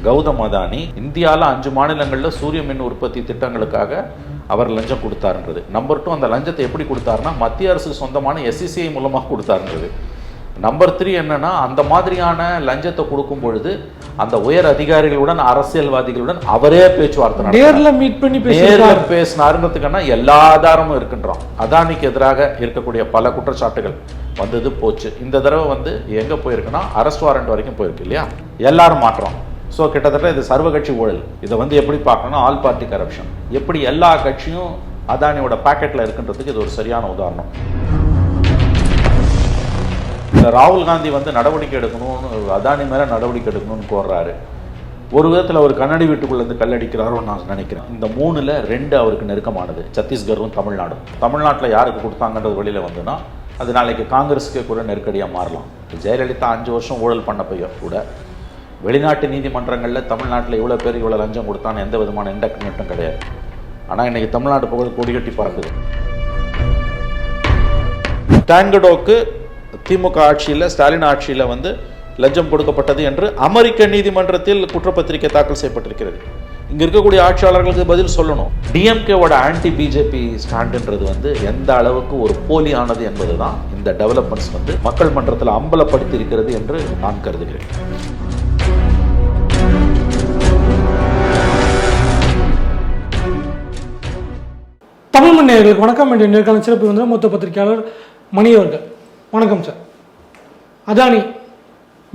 கௌதம் அதானி இந்தியாவில் 5 மாநிலங்களில் சூரிய மின் உற்பத்தி திட்டங்களுக்காக அவர் லஞ்சம் கொடுத்தாருன்றது. நம்பர் 2, அந்த லஞ்சத்தை எப்படி கொடுத்தாருன்னா மத்திய அரசுக்கு சொந்தமான SECI மூலமாக கொடுத்தாருன்றது. நம்பர் 3 என்னன்னா, அந்த மாதிரியான லஞ்சத்தை கொடுக்கும் பொழுது அந்த உயர் அதிகாரிகளுடன் அரசியல்வாதிகளுடன் அவரே பேச்சுவார்த்தை நேரில் பேசினாருங்கிறதுக்கான எல்லா ஆதாரமும் இருக்கின்றோம். அதானிக்கு எதிராக இருக்கக்கூடிய பல குற்றச்சாட்டுகள் வந்தது போச்சு. இந்த தடவை வந்து எங்க போயிருக்குன்னா அரெஸ்ட் வாரண்ட் வரைக்கும் போயிருக்கு இல்லையா, எல்லாரும் மாற்றோம். ஸோ கிட்டத்தட்ட இது சர்வ கட்சி ஊழல். இதை வந்து எப்படி பார்க்கணும்னா ஆல் பார்ட்டி கரப்ஷன். எப்படி எல்லா கட்சியும் அதானியோட பாக்கெட்ல இருக்குன்றதுக்கு இது ஒரு சரியான உதாரணம். ராகுல் காந்தி வந்து நடவடிக்கை எடுக்கணும்னு, அதானி மேல நடவடிக்கை எடுக்கணும்னு கோர்றாரு. ஒரு விதத்தில் அவர் கண்ணாடி வீட்டுக்குள்ள இருந்து கல்லடிக்கிறாரோ நான் நினைக்கிறேன். இந்த 3ல் 2 அவருக்கு நெருக்கமானது, சத்தீஸ்கரும் தமிழ்நாடும். தமிழ்நாட்டில் யாருக்கு கொடுத்தாங்கன்றது வெளியில வந்துன்னா அது நாளைக்கு காங்கிரஸுக்கு கூட நெருக்கடியாக மாறலாம். ஜெயலலிதா 5 வருஷம் ஊழல் பண்ண போய் கூட வெளிநாட்டு நீதிமன்றங்களில் தமிழ்நாட்டில் இவ்வளோ பேர் இவ்வளோ லஞ்சம் கொடுத்தான்னு எந்த விதமான இண்டக்ட்மெண்ட்டும் கிடையாது. ஆனால் இன்னைக்கு தமிழ்நாடு புகழ் கொடிகட்டி பறக்குது. டான்கடோக்கு திமுக ஆட்சியில், ஸ்டாலின் ஆட்சியில் வந்து லஞ்சம் கொடுக்கப்பட்டது என்று அமெரிக்க நீதிமன்றத்தில் குற்றப்பத்திரிகை தாக்கல் செய்யப்பட்டிருக்கிறது. இங்க இருக்கக்கூடிய ஆட்சியாளர்களுக்கு பதில் சொல்லணும். டிஎம்கேவோட ஆன்டி பிஜேபி ஸ்டாண்டுன்றது வந்து எந்த அளவுக்கு ஒரு போலியானது என்பதுதான் இந்த டெவலப்மெண்ட்ஸ் வந்து மக்கள் மன்றத்தில் அம்பலப்படுத்தி இருக்கிறது என்று நான் கருதுகிறேன். தமிழ் மணியர்களுக்கு வணக்கம். என்ற நேர்காணல் சிறப்பு வந்து மூத்த பத்திரிகையாளர் மணி அவர்கள். வணக்கம் சார். அதானி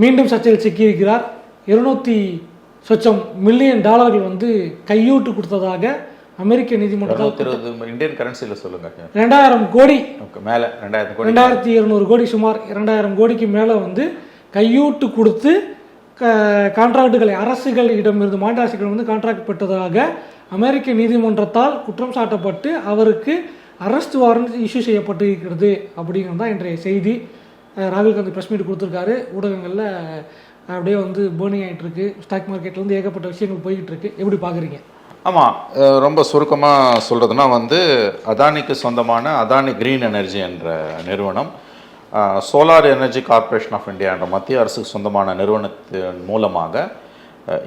மீண்டும் சர்ச்சையில் சிக்கியிருக்கிறார். 200 மில்லியன் டாலர்கள் வந்து கையூட்டு கொடுத்ததாக அமெரிக்க நீதிமன்றம் இந்தியன் கரன்சியில் சொல்லுங்க 2000 கோடி மேல 2200 கோடி சுமார் 2000 கோடிக்கு மேலே வந்து கையூட்டு கொடுத்து கான்ட்ராக்டுகளை அரசுகளிடமிருந்து மாநில அரசுகள் வந்து கான்ட்ராக்ட் பெற்றதாக அமெரிக்க நீதிமன்றத்தால் குற்றம் சாட்டப்பட்டு அவருக்கு அரெஸ்ட் வாரண்ட் இஷ்யூ செய்யப்பட்டிருக்கிறது அப்படிங்கிறது தான் இன்றைய செய்தி. ராகுல் காந்தி ப்ரெஸ் மீட் கொடுத்துருக்காரு. ஊடகங்களில் அப்படியே வந்து பேர்னிங் ஆகிட்டு இருக்கு. ஸ்டாக் மார்க்கெட்டில் வந்து ஏகப்பட்ட விஷயங்கள் போய்கிட்டு இருக்கு. எப்படி பார்க்குறீங்க? ஆமாம், ரொம்ப சுருக்கமாக சொல்கிறதுனா வந்து அதானிக்கு சொந்தமான அதானி கிரீன் எனர்ஜி என்ற நிறுவனம் solar energy corporation of India என்ற மத்திய அரசுக்கு சொந்தமான நிறுவனத்தின் மூலமாக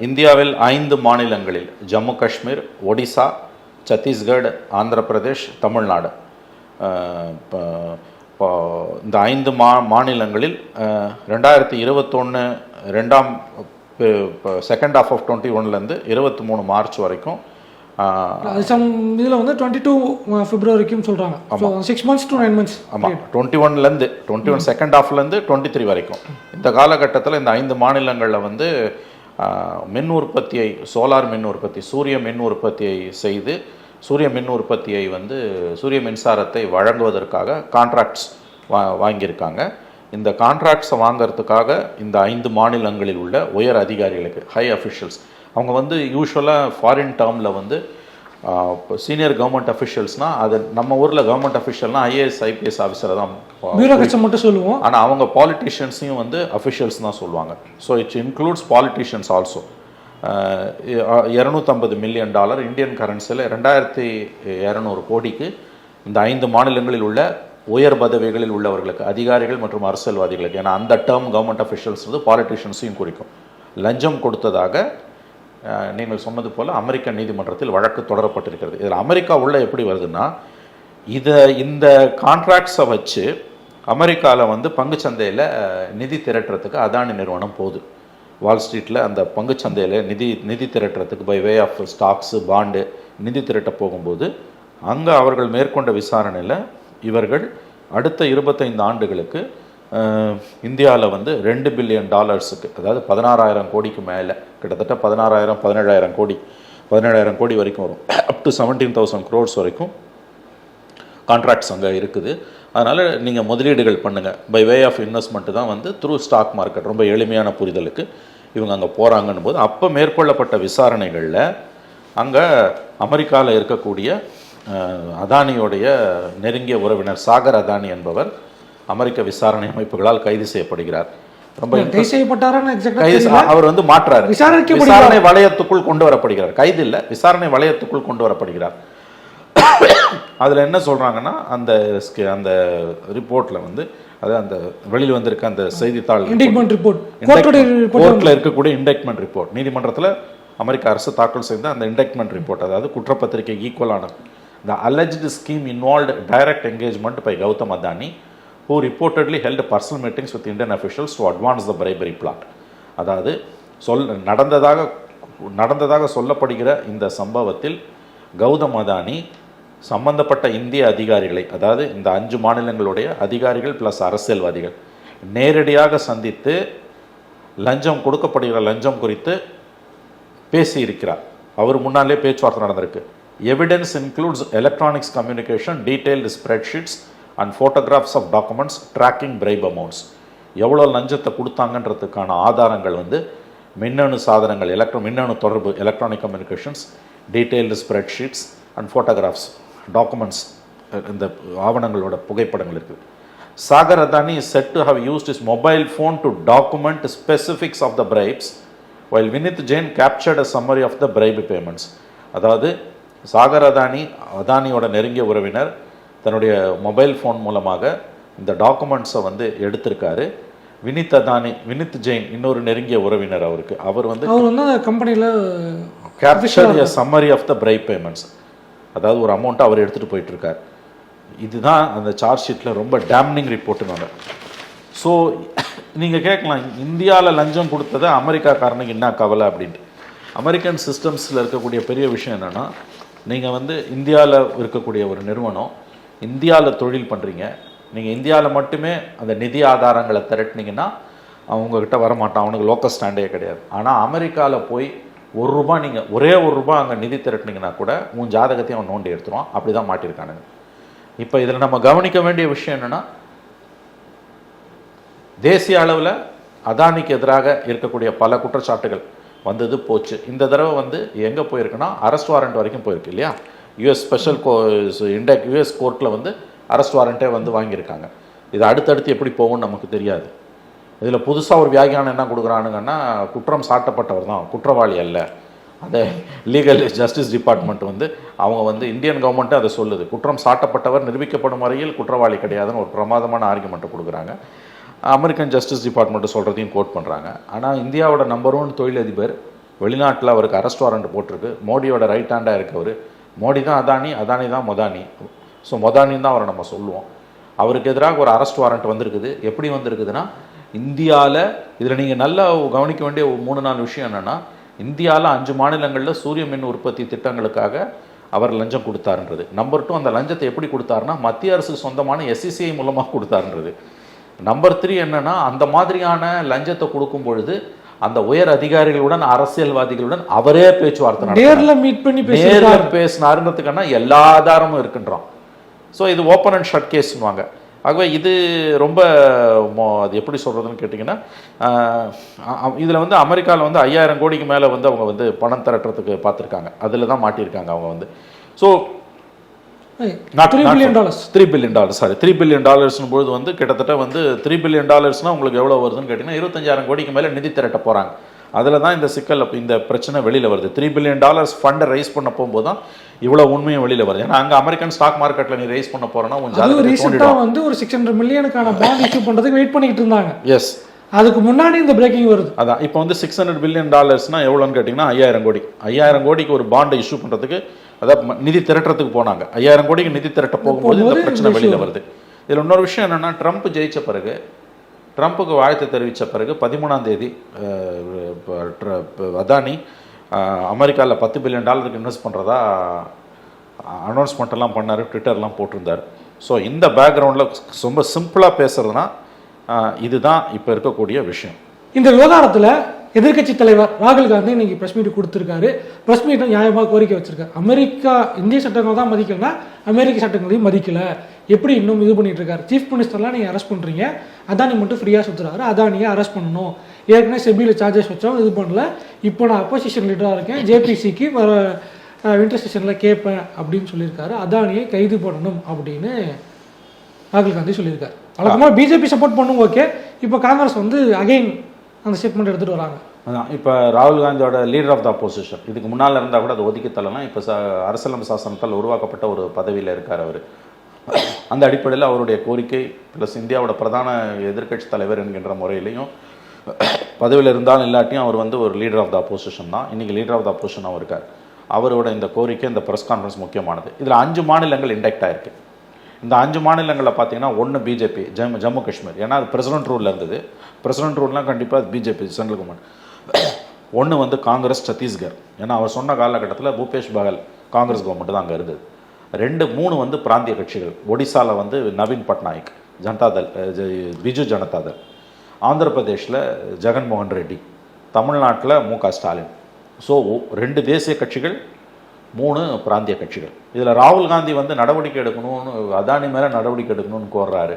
இந்தியாவில் 5 மாநிலங்களில் ஜம்மு காஷ்மீர், ஒடிசா, சத்தீஸ்கர், ஆந்திர பிரதேஷ், தமிழ்நாடு, இந்த 5 மாநிலங்களில் 2021 செகண்ட் ஹாஃப் ஆஃப் 21லேருந்து 23 மார்ச் வரைக்கும் இதில் வந்து 22 பிப்ரவரிக்கும் சொல்கிறாங்க. 6 months to 9 months. ஆமாம், 21லேருந்து 21 செகண்ட் ஹாஃப்லேருந்து 23 வரைக்கும் இந்த காலகட்டத்தில் இந்த 5 மாநிலங்களில் வந்து மின் உற்பத்தியை, சோலார் மின் உற்பத்தி, சூரிய மின் உற்பத்தியை செய்து சூரிய மின் உற்பத்தியை வந்து சூரிய மின்சாரத்தை வழங்குவதற்காக கான்ட்ராக்ட்ஸ் வாங்கியிருக்காங்க. இந்த கான்ட்ராக்ட்ஸை வாங்கிறதுக்காக இந்த 5 மாநிலங்களில் உள்ள உயர் அதிகாரிகளுக்கு, ஹை அஃபிஷியல்ஸ், அவங்க வந்து யூஸ்வலாக ஃபாரின் டேர்மில் வந்து சீனியர் கவர்மெண்ட் அஃபிஷியல்ஸ்னால் அது நம்ம ஊரில் கவர்மெண்ட் அஃபிஷியல்னால் IAS IPS ஆஃபீஸரை தான் மட்டும் சொல்லுவோம். ஆனால் அவங்க பாலிட்டிஷியன்ஸையும் வந்து அஃபிஷியல்ஸ் தான் சொல்லுவாங்க. So it's includes politicians also. $250 million Indian கரன்சியில் 2200 கோடிக்கு இந்த 5 மாநிலங்களில் உள்ள உயர் பதவிகளில் உள்ளவர்களுக்கு, அதிகாரிகள் மற்றும் அரசியல்வாதிகளுக்கு, ஏன்னா அந்த டேர்ம் கவர்மெண்ட் அஃபிஷியல்ஸ் வந்து பாலிட்டிஷியன்ஸையும் குறிக்கும், லஞ்சம் கொடுத்ததாக நீங்கள் சொன்னது போல் அமெரிக்க நீதிமன்றத்தில் வழக்கு தொடரப்பட்டிருக்கிறது. இதில் அமெரிக்கா உள்ள எப்படி வருதுன்னா, இந்த கான்ட்ராக்ட்ஸை வச்சு அமெரிக்காவில் வந்து பங்குச்சந்தையில் நிதி திரட்டுறதுக்கு அதானி நிறுவனம் போகுது. வால் ஸ்ட்ரீட்டில் அந்த பங்குச்சந்தையில் நிதி திரட்டுறதுக்கு by way of stocks, bond நிதி திரட்ட போகும்போது அங்கே அவர்கள் மேற்கொண்ட விசாரணையில் இவர்கள் அடுத்த 25 ஆண்டுகளுக்கு இந்தியாவில் வந்து $2 பில்லியன், அதாவது 16,000 கோடிக்கு மேலே, கிட்டத்தட்ட 17,000 கோடி வரைக்கும் வரும். அப் டு 17,000 crores வரைக்கும் கான்ட்ராக்ட்ஸ் அங்கே இருக்குது. அதனால் நீங்கள் முதலீடுகள் பண்ணுங்கள், பை வே ஆஃப் இன்வெஸ்ட்மெண்ட்டு தான் வந்து த்ரூ ஸ்டாக் மார்க்கெட், ரொம்ப எளிமையான புரிதலுக்கு இவங்க அங்கே போகிறாங்கன்னு போது அப்போ மேற்கொள்ளப்பட்ட விசாரணைகளில் அங்கே அமெரிக்காவில் இருக்கக்கூடிய அதானியோடைய நெருங்கிய உறவினர் சாகர் அதானி என்பவர் அமெரிக்க விசாரணை அமைப்புகளால் கைது செய்யப்படுகிறார். ரொம்ப அவர் வந்து மாற்றார், விசாரணை வளையத்துக்குள் கொண்டு வரப்படுகிறார். கைது இல்லை, விசாரணை வளையத்துக்குள் கொண்டு வரப்படுகிறார். அதில் என்ன சொல்கிறாங்கன்னா, அந்த ரிப்போர்ட்டில் வந்து அது அந்த வெளியில் வந்திருக்க அந்த செய்தித்தாள் இண்டிக்மெண்ட் ரிப்போர்ட், கோர்ட்டில் இருக்கக்கூடிய இண்டெக்ட்மெண்ட் ரிப்போர்ட், நீதிமன்றத்தில் அமெரிக்க அரசு தாக்கல் செய்த அந்த இண்டெக்ட்மெண்ட் ரிப்போர்ட், அதாவது குற்றப்பத்திரிகை ஈக்குவலான the alleged scheme involved direct engagement by Gautam Adani, who reportedly held personal meetings with Indian officials to advance the bribery plot. அதாவது நடந்ததாக சொல்லப்படுகிற இந்த சம்பவத்தில் கௌதம் அதானி சம்பந்தப்பட்ட இந்திய அதிகாரிகளை, அதாவது இந்த 5 மாநிலங்களுடைய அதிகாரிகள் பிளஸ் அரசியல்வாதிகள் நேரடியாக சந்தித்து லஞ்சம் கொடுக்கப்படுகிற லஞ்சம் குறித்து பேசியிருக்கிறார். அவர் முன்னாலே பேச்சுவார்த்தை நடந்திருக்கு. Evidence includes electronics communication, detailed spreadsheets and photographs of documents tracking bribe amounts. எவ்வளோ லஞ்சத்தை கொடுத்தாங்கன்றதுக்கான ஆதாரங்கள் வந்து மின்னணு சாதனங்கள், மின்னணு தொடர்பு, electronic communications, detailed spreadsheets and photographs, documents, இந்த ஆவணங்களோட புகைப்படங்கள் இருக்குது. Sagar Adani is said to have used his mobile phone to document specifics of the bribes, while Vinith Jain captured a summary of the bribe payments. அதாவது சாகர் அதானியோட நெருங்கிய உறவினர் தன்னுடைய mobile phone மூலமாக இந்த டாக்குமெண்ட்ஸை வந்து எடுத்திருக்காரு. வினித் ஜெயின் இன்னொரு நெருங்கிய உறவினர் அவருக்கு, அவர் வந்து கம்பெனியில் captured a summary of the bribe payments, அதாவது ஒரு அமௌண்ட்டை அவர் எடுத்துகிட்டு போயிட்டுருக்கார். இதுதான் அந்த சார்ஜ் ஷீட்டில் ரொம்ப டேம்னிங் ரிப்போர்ட்டுனால. ஸோ நீங்கள் கேட்கலாம், இந்தியாவில் லஞ்சம் கொடுத்ததை அமெரிக்காக்காரனுக்கு என்ன கவலை அப்படின்ட்டு. அமெரிக்கன் சிஸ்டம்ஸில் இருக்கக்கூடிய பெரிய விஷயம் என்னென்னா, நீங்கள் வந்து இந்தியாவில் இருக்கக்கூடிய ஒரு நிறுவனம், இந்தியாவில் தொழில் பண்ணுறீங்க, நீங்கள் இந்தியாவில் மட்டுமே அந்த நிதி ஆதாரங்களை திரட்டினீங்கன்னா அவங்கக்கிட்ட வரமாட்டான், அவனுக்கு லோக்கல் ஸ்டாண்டே கிடையாது. ஆனால் அமெரிக்காவில் போய் ₹1 நீங்கள் ஒரே ₹1 அங்கே நிதி திரட்டினீங்கன்னா கூட உன் ஜாதகத்தையும் அவன் நோண்டி எடுத்துருவான். அப்படி தான் மாட்டியிருக்கானுங்க. இப்போ இதில் நம்ம கவனிக்க வேண்டிய விஷயம் என்னென்னா, தேசிய அளவில் அதானிக்கு எதிராக இருக்கக்கூடிய பல குற்றச்சாட்டுகள் வந்தது போச்சு. இந்த தடவை வந்து எங்கே போயிருக்குன்னா அரெஸ்ட் வாரண்ட் வரைக்கும் போயிருக்கு இல்லையா. யூஎஸ் ஸ்பெஷல் யூஎஸ் கோர்ட்டில் வந்து அரெஸ்ட் வாரண்ட்டே வந்து வாங்கியிருக்காங்க. இது அடுத்தடுத்து எப்படி போகும்னு நமக்கு தெரியாது. இதில் புதுசாக ஒரு வியாகியானம் என்ன கொடுக்குறானுங்கன்னா, குற்றம் சாட்டப்பட்டவர் தான், குற்றவாளி அல்ல. அதை லீகல் ஜஸ்டிஸ் டிபார்ட்மெண்ட் வந்து அவங்க வந்து இந்தியன் கவர்மெண்ட்டே அதை சொல்லுது, குற்றம் சாட்டப்பட்டவர் நிரூபிக்கப்படும் வரையில் குற்றவாளி கிடையாதுன்னு ஒரு பிரமாதமான ஆர்குமெண்ட்டை கொடுக்குறாங்க. அமெரிக்கன் ஜஸ்டிஸ் டிபார்ட்மெண்ட்டு சொல்கிறதையும் கோட் பண்ணுறாங்க. ஆனால் இந்தியாவோட நம்பர் 1 தொழிலதிபர் வெளிநாட்டில் அவருக்கு அரெஸ்ட் வாரண்ட் போட்டிருக்கு. மோடியோட ரைட் ஹேண்டாக இருக்கவர். மோடி தான் அதானி தான் மொதானி. ஸோ மொதானின்னு தான் அவரை நம்ம சொல்லுவோம். அவருக்கு எதிராக ஒரு அரெஸ்ட் வாரண்ட் வந்திருக்குது. எப்படி வந்திருக்குதுன்னா, இந்தியாவில் இதில் நீங்கள் நல்லா கவனிக்க வேண்டிய 3-4 விஷயம் என்னென்னா, இந்தியாவில் 5 மாநிலங்களில் சூரிய மின் உற்பத்தி திட்டங்களுக்காக அவர் லஞ்சம் கொடுத்தாருன்றது. நம்பர் 2, அந்த லஞ்சத்தை எப்படி கொடுத்தாருன்னா மத்திய அரசுக்கு சொந்தமான SECI மூலமாக கொடுத்தாருன்றது. நம்பர் 3 என்னன்னா, அந்த மாதிரியான லஞ்சத்தை கொடுக்கும் பொழுது அந்த உயர் அதிகாரிகளுடன் அரசியல்வாதிகளுடன் அவரே பேச்சுவார்த்தை நேரில் பேசினாருன்றதுக்கான எல்லா ஆதாரமும் இருக்குன்றான். ஸோ இது ஓப்பன் அண்ட் ஷட் கேஸ்னுவாங்க. ஆகவே இது ரொம்ப அது எப்படி சொல்கிறதுன்னு கேட்டிங்கன்னா, இதில் வந்து அமெரிக்காவில் வந்து 5000 கோடிக்கு மேலே வந்து அவங்க வந்து பணம் திரட்டுறதுக்கு பார்த்துருக்காங்க. அதில் தான் மாட்டியிருக்காங்க அவங்க வந்து. ஸோ $3 பில்லியன் பொழுது வந்து கிட்டத்தட்ட வந்து $3 பில்லியன் உங்களுக்கு எவ்வளோ வருதுன்னு கேட்டிங்கன்னா 25,000 கோடிக்கு மேலே நிதி திரட்ட போகிறாங்க. அதில் தான் இந்த சிக்கல், இந்த பிரச்சனை வெளியில் வருது. $3 பில்லியன் ஃபண்டை ரைஸ் பண்ண போகும்போது தான் இவ்வளோ உண்மையும் வெளியில் வருது. ஏன்னா அங்கே அமெரிக்கன் ஸ்டாக் மார்க்கெட்டில் நீ ரைஸ் பண்ண போகிறேன்னா வந்து ஒரு 600 மில்லியனுக்கான பாண்ட் இஷ்யூ பண்ணுறதுக்கு வெயிட் பண்ணிட்டு இருந்தாங்க. எஸ், அதுக்கு முன்னாடி இந்த பிரேக்கிங் வருது. அதான் இப்போ வந்து $600 பில்லியன் எவ்வளோன்னு கேட்டிங்கன்னா 5000 கோடிக்கு ஒரு பாண்டை இஷ்யூ பண்ணுறதுக்கு, அதாவது நிதி திரட்டுறதுக்கு போனாங்க. 5000 கோடிக்கு நிதி திரட்ட போகும்போது இந்த பிரச்சனை வெளியில் வருது. இதில் இன்னொரு விஷயம் என்னென்னா, ட்ரம்ப் ஜெயித்த பிறகு, ட்ரம்ப்புக்கு வாழ்த்து தெரிவித்த பிறகு 13ஆம் தேதி அதானி அமெரிக்காவில் $10 பில்லியன் இன்வெஸ்ட் பண்ணுறதா அனௌன்ஸ்மெண்ட்டெல்லாம் பண்ணார், ட்விட்டர்லாம் போட்டிருந்தார். ஸோ இந்த பேக்ரவுண்டில் ரொம்ப சிம்பிளாக பேசுகிறதுனா இதுதான் இப்போ இருக்கக்கூடிய விஷயம். இந்த விவகாரத்தில் எதிர்க்கட்சி தலைவர் ராகுல் காந்தி இன்னைக்கு ப்ரெஸ் மீட் கொடுத்துருக்காரு. ப்ரெஸ் மீட்டை நியாயமாக கோரிக்கை வச்சிருக்காரு. அமெரிக்கா இந்திய சட்டங்கள் தான் மதிக்கலன்னா அமெரிக்க சட்டங்களையும் மதிக்கல, எப்படி இன்னும் இது பண்ணிட்டு இருக்காரு. சீஃப் மினிஸ்டர்லாம் நீங்கள் அரெஸ்ட் பண்ணுறீங்க, அதானி மட்டும் ஃப்ரீயாக சுற்றுறாரு, அதானியை அரெஸ்ட் பண்ணணும். ஏற்கனவே செபியில் சார்ஜஸ் வச்சோம், இது பண்ணல. இப்போ நான் அப்போசிஷன் லீடராக இருக்கேன், ஜேபிசிக்கு வர வின்டர் செஷனில் கேட்பேன் அப்படின்னு சொல்லியிருக்காரு. அதானியை கைது பண்ணணும் அப்படின்னு ராகுல் காந்தி சொல்லியிருக்காரு. வழக்கமாக பிஜேபி சப்போர்ட் பண்ணும், ஓகே. இப்போ காங்கிரஸ் வந்து அகைன் அந்த ஸ்டேட்மெண்ட் எடுத்துகிட்டு வராங்க. அதான் இப்போ ராகுல் காந்தியோட லீடர் ஆஃப் த அப்போசிஷன், இதுக்கு முன்னால் இருந்தால் கூட அதை ஒதுக்கி தள்ளலாம். இப்போ அரசியலமைப்பு சாசனத்தால் உருவாக்கப்பட்ட ஒரு பதவியில் இருக்கார் அவர். அந்த அடிப்படையில் அவருடைய கோரிக்கை ப்ளஸ் இந்தியாவோட பிரதான எதிர்க்கட்சி தலைவர் என்கின்ற முறையிலையும் பதவியில் இருந்தாலும் இல்லாட்டியும் அவர் வந்து ஒரு லீடர் ஆஃப் த அப்போசிஷன் தான். இன்றைக்கி லீடர் ஆஃப் த அப்போசிஷனாகவும் இருக்கார். அவரோட இந்த கோரிக்கை, இந்த ப்ரெஸ் கான்ஃபரன்ஸ் முக்கியமானது. இதில் 5 மாநிலங்கள் இண்டெக்ட் ஆகிருக்கு. இந்த 5 மாநிலங்களில் பார்த்தீங்கன்னா ஒன்று பிஜேபி, ஜம்மு காஷ்மீர், ஏன்னா அது பிரசிடென்ட் ரூலில் இருந்தது. பிரசிடென்ட் ரூல்னால் கண்டிப்பாக பிஜேபி சென்ட்ரல் கவர்மெண்ட். ஒன்று வந்து காங்கிரஸ் சத்தீஸ்கர், ஏன்னா அவர் சொன்ன காலகட்டத்தில் பூபேஷ் பகல் காங்கிரஸ் கவர்மெண்ட் தான் அங்கே இருந்தது. 3 வந்து பிராந்திய கட்சிகள். ஒடிசாவில் வந்து நவீன் பட்நாயக் ஜனதாதள், பிஜு ஜனதாதள். ஆந்திர பிரதேஷில் ஜெகன்மோகன் ரெட்டி. தமிழ்நாட்டில் மு.க. ஸ்டாலின். ஸோ 2 தேசிய கட்சிகள், 3 பிராந்திய கட்சிகள். இதில் ராகுல் காந்தி வந்து நடவடிக்கை எடுக்கணும்னு, அதானி மேலே நடவடிக்கை எடுக்கணும்னு கோர்றாரு.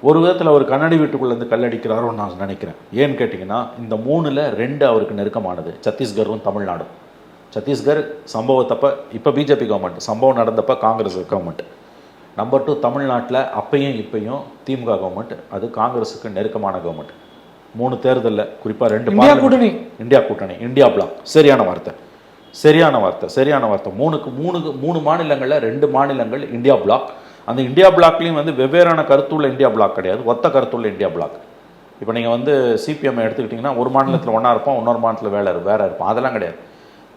ஒரு விதத்தில் அவர் கண்ணாடி வீட்டுக்குள்ளேருந்து கல்லடிக்கிறாரோன்னு நான் நினைக்கிறேன். ஏன்னு கேட்டிங்கன்னா, இந்த 3ல் 2 அவருக்கு நெருக்கமானது, சத்தீஸ்கரும் தமிழ்நாடும். சத்தீஸ்கர் சம்பவத்தப்போ இப்போ பிஜேபி கவர்மெண்ட், சம்பவம் நடந்தப்போ காங்கிரஸ் கவர்மெண்ட். நம்பர் 2 தமிழ்நாட்டில் அப்பையும் இப்பையும் திமுக கவர்மெண்ட், அது காங்கிரஸுக்கு நெருக்கமான கவர்மெண்ட். 3 தேர்தலில் குறிப்பாக 2 இந்தியா கூட்டணி, இந்தியா பிளாக். சரியான வார்த்தை. 3 மாநிலங்களில் 2 மாநிலங்கள் இந்தியா பிளாக். அந்த இந்தியா பிளாக்லேயும் வந்து வெவ்வேறான கருத்துள்ள இந்தியா பிளாக் கிடையாது, ஒத்த கருத்துள்ள இந்தியா பிளாக். இப்போ நீங்கள் வந்து சிபிஎம் எடுத்துக்கிட்டிங்கன்னா ஒரு மாநிலத்தில் ஒன்றா இருப்போம், இன்னொரு மாநிலத்தில் வேற இருப்போம். அதெல்லாம் கிடையாது.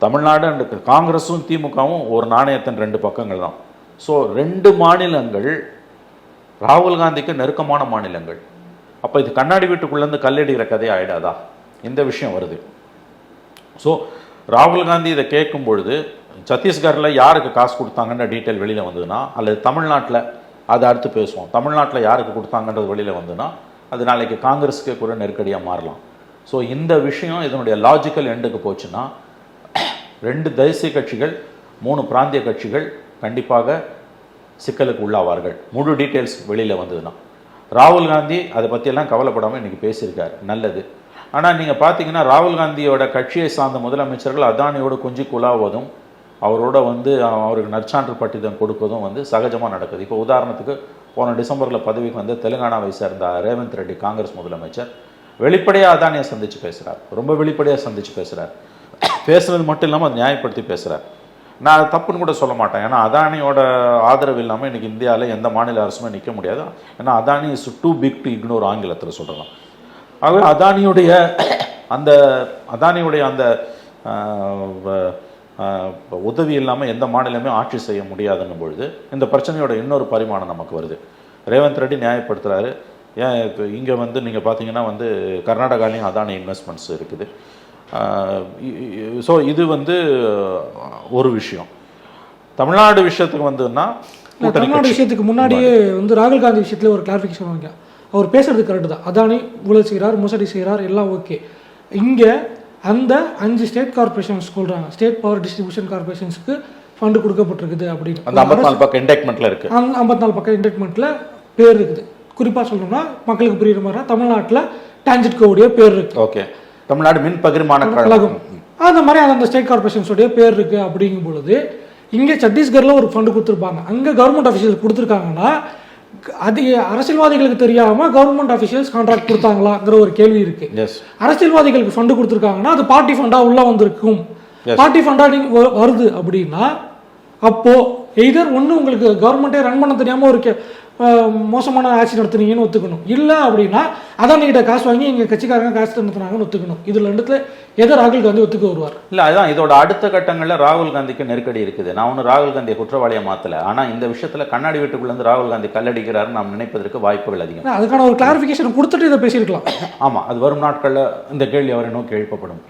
தமிழ்நாடு அண்ட் காங்கிரஸும் திமுகவும் ஒரு நாணயத்தின் 2 பக்கங்கள் தான். ஸோ 2 மாநிலங்கள் ராகுல் காந்திக்கு நெருக்கமான மாநிலங்கள். அப்போ இது கண்ணாடி வீட்டுக்குள்ளேருந்து கல்லடிக்கிற கதையை ஆகிடாதா? இந்த விஷயம் வருது. ஸோ ராகுல் காந்தி இதை கேட்கும் பொழுது சத்தீஸ்கரில் யாருக்கு காசு கொடுத்தாங்கன்ற டீட்டெயில் வெளியில் வந்ததுன்னா, அல்லது தமிழ்நாட்டில் அதை அடுத்து பேசுவோம், தமிழ்நாட்டில் யாருக்கு கொடுத்தாங்கன்றது வெளியில் வந்ததுன்னா அது நாளைக்கு காங்கிரஸுக்கே கூட நெருக்கடியாக மாறலாம். ஸோ இந்த விஷயம் இதனுடைய லாஜிக்கல் எண்டுக்கு போச்சுன்னா 2 தேசிய கட்சிகள், 3 பிராந்திய கட்சிகள் கண்டிப்பாக சிக்கலுக்கு உள்ளாவார்கள். முழு டீட்டெயில்ஸ் வெளியில் வந்ததுன்னா. ராகுல் காந்தி அதை பற்றியெல்லாம் கவலைப்படாமல் இன்றைக்கி பேசியிருக்கார், நல்லது. ஆனால் நீங்கள் பார்த்தீங்கன்னா ராகுல் காந்தியோட கட்சியை சார்ந்த முதலமைச்சர்கள் அதானியோட கொஞ்சி குழாவதும், அவரோட வந்து அவருக்கு நற்சான்று பட்டிதம் கொடுப்பதும் வந்து சகஜமாக நடக்குது. இப்போ உதாரணத்துக்கு போன டிசம்பரில் பதவிக்கு வந்து தெலுங்கானாவை சேர்ந்த ரேவந்த் ரெட்டி காங்கிரஸ் முதலமைச்சர் வெளிப்படையாக அதானியை சந்தித்து பேசுகிறார், ரொம்ப வெளிப்படையாக சந்தித்து பேசுகிறார். பேசுகிறது மட்டும் இல்லாமல் அதை நியாயப்படுத்தி பேசுகிறார். நான் அது தப்புன்னு கூட சொல்ல மாட்டேன். ஏன்னா அதானியோட ஆதரவு இல்லாமல் இன்றைக்கி இந்தியாவில் எந்த மாநில அரசுமே நிற்க முடியாது. ஏன்னா Adani is too big to ignore, ஆங்கிலத்தில் சொல்லலாம். ஆகவே அதானியுடைய அந்த உதவி இல்லாமல் எந்த மாநிலமே ஆட்சி செய்ய முடியாதுன்னும் பொழுது இந்த பிரச்சனையோட இன்னொரு பரிமாணம் நமக்கு வருது. ரேவந்த் ரெட்டி நியாயப்படுத்துகிறாரு. ஏன் இப்போ இங்கே வந்து நீங்கள் பார்த்தீங்கன்னா வந்து கர்நாடகாலையும் அதானி இன்வெஸ்ட்மெண்ட்ஸ் இருக்குது. ஸோ இது வந்து ஒரு விஷயம். தமிழ்நாடு விஷயத்துக்கு வந்துன்னா, தமிழ்நாடு விஷயத்துக்கு முன்னாடியே வந்து ராகுல் காந்தி விஷயத்தில் ஒரு கிளாரிஃபிகேஷன் வாங்க. அவர் பேசுறது கரெக்டு தான். அதானி ஊழல் செய்கிறார், மோசடி செய்கிறார், எல்லாம் ஓகே. இங்கே அந்த 5 ஸ்டேட் கார்பரேஷன்ஸ் சொல்கிறாங்க, ஸ்டேட் பவர் டிஸ்ட்ரிபியூஷன் கார்பரேஷன்ஸுக்கு ஃபண்டு கொடுக்கப்பட்டிருக்குது அப்படின்னு. அந்த 54 பக்கம் இண்டெக்மெண்ட்டில் இருக்குது. அந்த 54 பக்கம் இண்டெக்மெண்ட்டில் பேர் இருக்குது. குறிப்பாக சொல்லணும்னா மக்களுக்கு புரியுற மாதிரி தமிழ்நாட்டில் டான்ஜெட்கோடைய பேர் இருக்குது. ஓகே, தமிழ்நாடு மின் பகிர்மான கழகம் அந்த மாதிரி அந்த ஸ்டேட் கார்பரேஷன்ஸோடைய பேர் இருக்குது. அப்படிங்கும் பொழுது இங்கே சத்தீஸ்கரில் ஒரு ஃபண்டு கொடுத்துருப்பாங்க, அங்கே கவர்மெண்ட் ஆஃபீஷியல் கொடுத்துருக்காங்கன்னா அது அரசியல்வாதிகளுக்கு தெரியாமல் கவர்மெண்ட் ஆஃபீஷியல்ஸ் கான்ட்ராக்ட் கொடுத்தாங்களாங்கிற ஒரு கேள்வி இருக்கு. அரசியல்வாதிகளுக்கு ஃபண்டு கொடுத்துருக்காங்கன்னா அது பார்ட்டி ஃபண்டாக உள்ள வந்திருக்கும். பார்ட்டி ஃபண்டா வருது அப்படின்னா அப்போ எய்தர் ஒன்று உங்களுக்கு கவர்மெண்ட்டே ரன் பண்ண தெரியாமல் ஒரு மோசமான ஆட்சி நடத்துனீங்கன்னு ஒத்துக்கணும், இல்லை அப்படின்னா அதான் நீங்கிட்ட காசு வாங்கி எங்கள் கட்சிக்காரங்க காசு நடத்துனாங்கன்னு ஒத்துக்கணும். இதில் 2த்துல எதை ராகுல் காந்தி ஒத்துக்க வருவார்? இல்லை, அதுதான் இதோட அடுத்த கட்டங்களில் ராகுல் காந்திக்கு நெருக்கடி இருக்குது. நான் ஒன்றும் ராகுல் காந்தியை குற்றவாளியை மாற்றலை. ஆனால் இந்த விஷயத்தில் கண்ணாடி வீட்டுக்குள்ளேருந்து ராகுல் காந்தி கல்லடிக்கிறாருன்னு நாம் நினைப்பதற்கு வாய்ப்புகள் அதிகம். அதுக்கான ஒரு கிளாரிஃபிகேஷன் கொடுத்துட்டு இதை பேசியிருக்கலாம். ஆமாம், அது வரும் நாட்களில் இந்த கேள்வி அவரை நோக்கி எழுப்பப்படும்.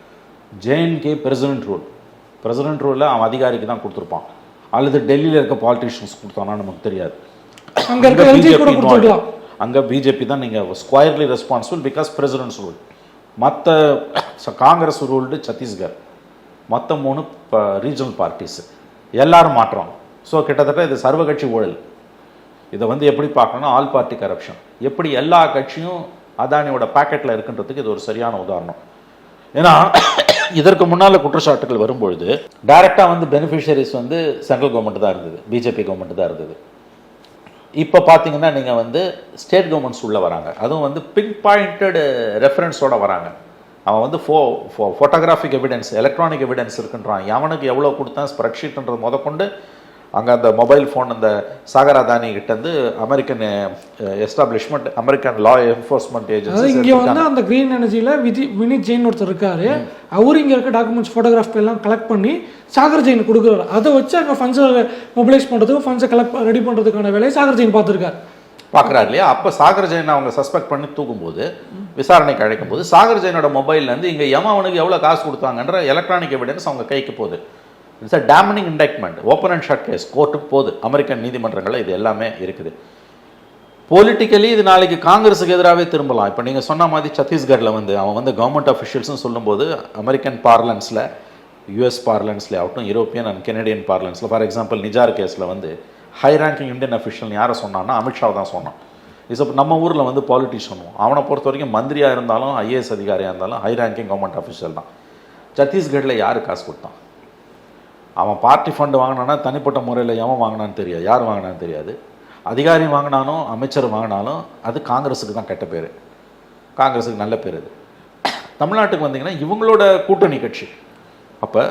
JNK பிரசிடென்ட் ரூலில் அவன் அதிகாரிக்கு தான் கொடுத்துருப்பான், அல்லது டெல்லியில் இருக்க பாலிட்டிஷியன்ஸ் கொடுத்தானா நமக்கு தெரியாது. அங்கே பிஜேபி தான் நீங்கள் squarely responsible because president's rule. மற்ற காங்கிரஸ் ரூல்டு சத்தீஸ்கர், மற்ற 3 ரீஜனல் பார்ட்டிஸ் எல்லாரும் மாற்றோம். ஸோ கிட்டத்தட்ட இது சர்வ கட்சி ஊழல். இதை வந்து எப்படி பார்க்கணும்னா ஆல் பார்ட்டி கரப்ஷன். எப்படி எல்லா கட்சியும் அதானியோட பாக்கெட்டில் இருக்குன்றதுக்கு இது ஒரு சரியான உதாரணம். ஏன்னா இதற்கு முன்னால் குற்றச்சாட்டுகள் வரும்பொழுது டைரெக்டாக வந்து பெனிஃபிஷரிஸ் வந்து சென்ட்ரல் கவர்மெண்ட் தான் இருந்தது, பிஜேபி கவர்மெண்ட் தான் இருந்தது. இப்போ பார்த்தீங்கன்னா நீங்கள் வந்து ஸ்டேட் கவர்மெண்ட்ஸ் உள்ளே வராங்க, அதுவும் வந்து பின் பாயிண்டட் ரெஃபரன்ஸோடு வராங்க. அவன் வந்து ஃபோட்டோகிராஃபிக் எவிடன்ஸ், எலக்ட்ரானிக் எவிடன்ஸ் இருக்குன்றான். எவனுக்கு எவ்வளோ கொடுத்தான் ஸ்ப்ரெட்ஷீட்ன்றது முதற்கொண்டு அங்கே அந்த மொபைல் ஃபோன் அந்த சாகர் அதானி கிட்டேருந்து அமெரிக்கன் எஸ்டாப்ளிஷ்மெண்ட் அமெரிக்கன் லா என்ஃபோர்ஸ்மெண்ட் அதாவது இங்கே ஏஜென்சி வந்து அந்த க்ரீன் எனர்ஜியில் வினித் ஜெயின் ஒருத்தர் இருக்காரு. அவரு இங்கே இருக்க டாக்குமெண்ட்ஸ் ஃபோட்டோகிராஃப் எல்லாம் கலெக்ட் பண்ணி சாகர் ஜெயின் கொடுக்குறாரு. அதை வச்சு அங்கே ஃபண்ட்ஸை மொபிலைஸ் பண்ணுறதுக்கு ஃபண்ட்ஸை ரெடி பண்ணுறதுக்கான வேலையை சாகர் ஜெயின் பார்த்துருக்காரு. பார்க்குறாரு இல்லையா? அப்போ சாகர் ஜெயின் அவங்க சஸ்பெக்ட் பண்ணி தூக்கும்போது விசாரணைக்கு அழைக்கும் போது சாகர் ஜெயினோட மொபைல்லேருந்து இங்கே அவனுக்கு எவ்வளோ காசு கொடுத்தாங்கன்ற எலக்ட்ரானிக் எவிடன்ஸ் அவங்க கைக்கு போகுது. It's a damning indictment, open and shut case, கோர்ட்டுக்கு போகுது. அமெரிக்கன் நீதிமன்றங்களில் இது எல்லாமே இருக்குது. பொலிட்டிக்கலி இது நாளைக்கு காங்கிரஸுக்கு எதிராகவே திரும்பலாம். இப்போ நீங்கள் சொன்ன மாதிரி சத்தீஸ்கரில் வந்து அவன் வந்து கவர்மெண்ட் அஃபிஷியல்ஸ்னு சொல்லும்போது அமெரிக்கன் பார்லன்ஸில், யூஎஸ் பார்லன்ஸ்லேயே ஆகட்டும், யூரோப்பியன் அண்ட் கெனடியன் பார்லன்ஸில், ஃபார் எக்ஸாம்பிள் நிஜார் கேஸில் வந்து ஹை ரேங்கிங் இந்தியன் அஃபிஷியல் யாரை சொன்னான்னா அமித்ஷா தான் சொன்னான். நம்ம ஊரில் வந்து பாலிட்டிஷியன், அவனை பொறுத்த வரைக்கும் மந்திரியாக இருந்தாலும் ஐஏஎஸ் அதிகாரியாக இருந்தாலும் ஹை ரேங்கிங் கவர்மெண்ட் அஃபிஷியல் தான். சத்தீஸ்கரில் யார் காசு கொடுத்தான்? அவன் பார்ட்டி ஃபண்டு வாங்கினானா தனிப்பட்ட முறையில் எவன் வாங்கினான்னு தெரியாது, யார் வாங்கினான்னு தெரியாது. அதிகாரி வாங்கினாலும் அமைச்சர் வாங்கினாலும் அது காங்கிரஸுக்கு தான் கெட்ட பேர், காங்கிரஸுக்கு நல்ல பேர். இது தமிழ்நாட்டுக்கு வந்தீங்கன்னா இவங்களோட கூட்டணி கட்சி. அப்போ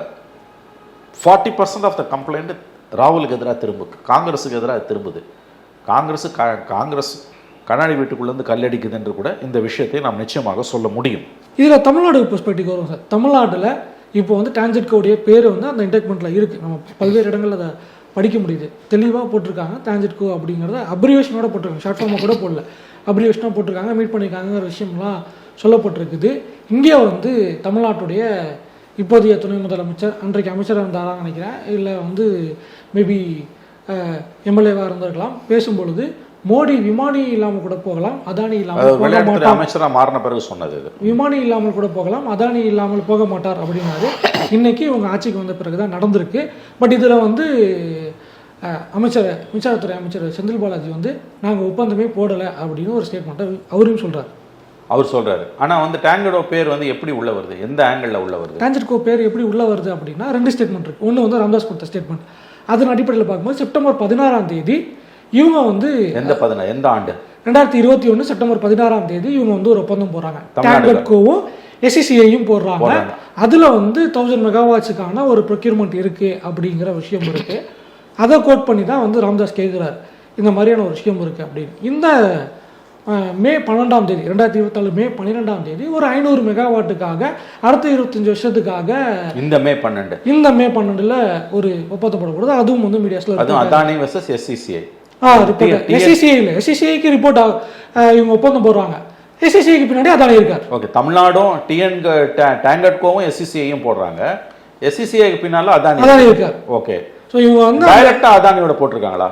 40% ஆஃப் த கம்ப்ளைண்ட் ராகுலுக்கு எதிராக திரும்புது, காங்கிரஸுக்கு எதிராக திரும்புது. காங்கிரஸ் கண்ணாடி வீட்டுக்குள்ளேருந்து கல்லடிக்குது என்று கூட இந்த விஷயத்தை நாம் நிச்சயமாக சொல்ல முடியும். இதில் தமிழ்நாடு பெர்ஸ்பெக்டிவ் வரும் சார். தமிழ்நாட்டில் இப்போ வந்து டான்ஜெட்கோடைய பேர் வந்து அந்த இண்டக்ட்மெண்ட்டில் இருக்குது. நம்ம பல்வேறு இடங்களில் அதை படிக்க முடியுது, தெளிவாக போட்டிருக்காங்க. டான்ஜெட்கோ அப்படிங்கிறத அப்ரிவேஷனோட போட்டிருக்காங்க, ஷார்ட் ஃபார்மாக கூட போடல, அப்ரிவேஷனாக போட்டிருக்காங்க, மீட் பண்ணியிருக்காங்கிற விஷயம்லாம் சொல்லப்பட்டிருக்குது. இங்கே வந்து தமிழ்நாட்டுடைய இப்போதைய துணை முதலமைச்சர், அன்றைக்கு அமைச்சராக இருந்தாரான்னு நினைக்கிறேன், இல்லை வந்து மேபி எம்எல்ஏவாக இருந்திருக்கலாம், பேசும்பொழுது மோடி விமானி இல்லாமல் கூட போகலாம், அதானி இல்லாமல் அமைச்சராக மாறின பிறகு சொன்னது, விமானி இல்லாமல் கூட போகலாம், அதானி இல்லாமல் போக மாட்டார் அப்படின்னாரு. இன்னைக்கு இவங்க ஆட்சிக்கு வந்த பிறகு தான் நடந்திருக்கு. பட் இதில் வந்து மின்சாரத்துறை அமைச்சர் செந்தில் பாலாஜி வந்து நாங்கள் ஒப்பந்தமே போடலை அப்படின்னு ஒரு ஸ்டேட்மெண்ட்டை அவரையும் சொல்கிறார். அவர் சொல்கிறாரு. ஆனால் வந்து டான்ஜெட்கோ பேர் வந்து எப்படி உள்ள வருது, எந்த ஆங்கிளில் உள்ள வருது? டான்ஜெட்கோ பேர் எப்படி உள்ள வருது அப்படின்னா 2 ஸ்டேட்மெண்ட் இருக்குது. ஒன்று வந்து ராம்தாஸ் கொடுத்த ஸ்டேட்மெண்ட், அதன் அடிப்படையில் பார்க்கும்போது செப்டம்பர் 16 இவங்க வந்து எந்த ஆண்டு 2021 செப்டம்பர் 16 இவங்க வந்து ஒரு ஒப்பந்தம் போடுறாங்க. டான்ஜெட்கோவும் எஸ்சிசிஐயும் போடுறாங்க. அதில் வந்து 1000 மெகாவாட்ஸுக்கான ஒரு ப்ரொக்யூர்மெண்ட் இருக்குது அப்படிங்கிற விஷயம் இருக்குது. அதை கோட் பண்ணி தான் வந்து ராம்தாஸ் கேட்குறாரு, இந்த மாதிரியான ஒரு விஷயம் இருக்குது அப்படின்னு. இந்த மே 12 2024 மே 12 ஒரு 500 மெகாவாட்டுக்காக அடுத்த 25 வருஷத்துக்காக இந்த மே 12 ஒரு ஒப்பந்தம் போடப்படுது. அதுவும் வந்து மீடியாஸ்ல அதானி வெர்சஸ் எஸ்சிசிஐ எஸ்சிசிஐக்கு ரிப்போர்ட் இவங்க ஒப்பந்தம் போடுறாங்க. எஸ்சிசிஐக்கு பின்னாடி அதானி இருக்கார். ஓகே, தமிழ்நாடும் டான்ஜெட்கோவும் எஸ்சிசிஐயும் போடுறாங்க, எஸ்சிசிஐக்கு பின்னால அதானி இருக்கார். ஓகே, ஸோ இவங்க வந்து டைரக்டா அதானியோட போட்டிருக்காங்களா?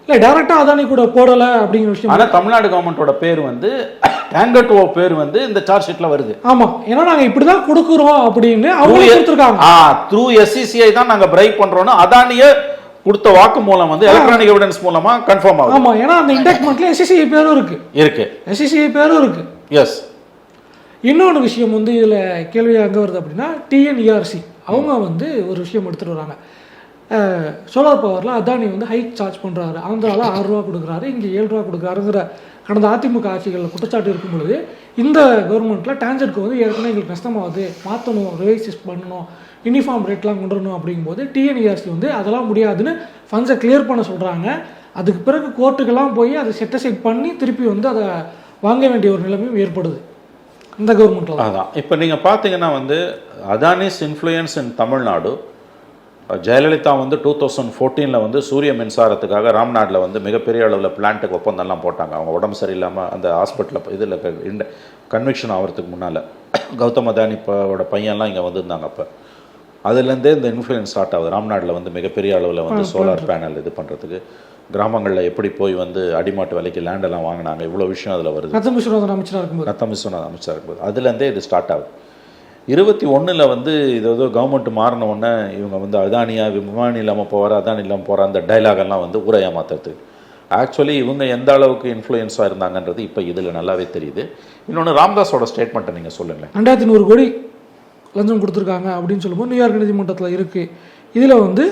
இல்லை, டைரக்டா அதானி கூட போடலை அப்படிங்கிற விஷயம். ஆனால் தமிழ்நாடு கவர்மெண்டோட பேர் வந்து டான்ஜெட்கோ பேர் வந்து இந்த சார்ஜ் ஷீட்ல வருது. ஆமா, ஏன்னா நாங்கள் இப்படி தான் கொடுக்குறோம் அப்படின்னு அவங்க கொடுத்துருக்காங்க. த்ரூ எஸ்சிசிஐ தான் நாங்கள் பிரைக் பண்றோம்னு அதானியே கொடுத்த வாக்கு மூலம் வந்து எலக்ட்ரானிக் எவிடன்ஸ் மூலமா கன்ஃபார்ம் ஆகும். ஆமா, ஏன்னா அந்த இண்டக்ட்மெண்ட்ல எஸ்சிசிஐ பேரும் இருக்கு. எஸ்சிசிஐ பேரும் இருக்கு. எஸ். இன்னொரு விஷயம் வந்து இதுல கேள்வி அங்க வருது அப்படின்னா டிஎன்இஆர்சி அவங்க வந்து ஒரு விஷயம் எடுத்துட்டு வராங்க. சோலார் பவரில் அதானி வந்து ஹைக் சார்ஜ் பண்ணுறாரு, ஆந்திராவில் 6 ரூபா கொடுக்குறாரு, இங்கே 7 ரூபா கொடுக்குறாருங்கிற கடந்த அதிமுக ஆட்சிகளில் குற்றச்சாட்டு இருக்கும் பொழுது இந்த கவர்மெண்ட்டில் டான்ஜெட்கோ வந்து ஏற்கனவே எங்களுக்கு நஷ்டமாகுது, மாற்றணும், ரிவைஸ் பண்ணணும், யூனிஃபார்ம் ரேட்லாம் கொண்டு வரணும் அப்படிங்கும்போது டிஎன்இஆர்சி வந்து அதெல்லாம் முடியாதுன்னு ஃபண்ட்ஸை கிளியர் பண்ண சொல்கிறாங்க. அதுக்கு பிறகு கோர்ட்டுக்கெல்லாம் போய் அதை செட் பண்ணி திருப்பி வந்து அதை வாங்க வேண்டிய ஒரு நிலைமையும் ஏற்படுது இந்த கவர்மெண்ட்டில். அதான் இப்போ நீங்கள் பார்த்தீங்கன்னா வந்து அதானிஸ் இன்ஃப்ளூயன்ஸ் இன் தமிழ்நாடு, ஜெயலலிதா வந்து 2014 வந்து சூரிய மின்சாரத்துக்காக ராம்நாட்டில் வந்து மிகப்பெரிய அளவில் பிளான்ட்டுக்கு ஒப்பந்தம்லாம் போட்டாங்க. அவங்க உடம்பு சரியில்லாமல் அந்த ஹாஸ்பிட்டலில் இதில் கன்விக்ஷன் ஆகிறதுக்கு முன்னால் கௌதம் அதானியோட பையன்லாம் இங்கே வந்திருந்தாங்க. அப்போ அதுலேருந்தே இந்த இன்ஃப்ளூயன்ஸ் ஸ்டார்ட் ஆகுது. ராம்நாட்டில் வந்து மிகப்பெரிய அளவில் வந்து சோலார் பேனல் இது பண்ணுறதுக்கு கிராமங்களில் எப்படி போய் வந்து அடிமாட்டு விலைக்கு லேண்டெல்லாம் வாங்கினாங்க, இவ்வளோ விஷயம் அதில் வருது. நத்தம் விஸ்வநாதன் அமைச்சராக இருக்கும்போது அதுலேருந்தே இது ஸ்டார்ட் ஆகுது. 21 வந்து இது ஏதோ கவர்மெண்ட் மாறின உடனே இவங்க வந்து அதானியா விமானி இல்லாமல் போவார், அதானி இல்லாமல் போகிற அந்த டைலாகெல்லாம் வந்து ஊரை ஏமாத்துறது. ஆக்சுவலி இவங்க எந்த அளவுக்கு இன்ஃப்ளூயன்ஸாக இருந்தாங்கன்றது இப்போ இதில் நல்லாவே தெரியுது. இன்னொன்று ராம்தாஸோட ஸ்டேட்மெண்ட்டை நீங்கள் சொல்லுங்களேன். 2100 கோடி லஞ்சம் கொடுத்துருக்காங்க அப்படின்னு சொல்லும்போது நியூயார்க் நீதிமன்றத்தில் இருக்குது. இதில் வந்து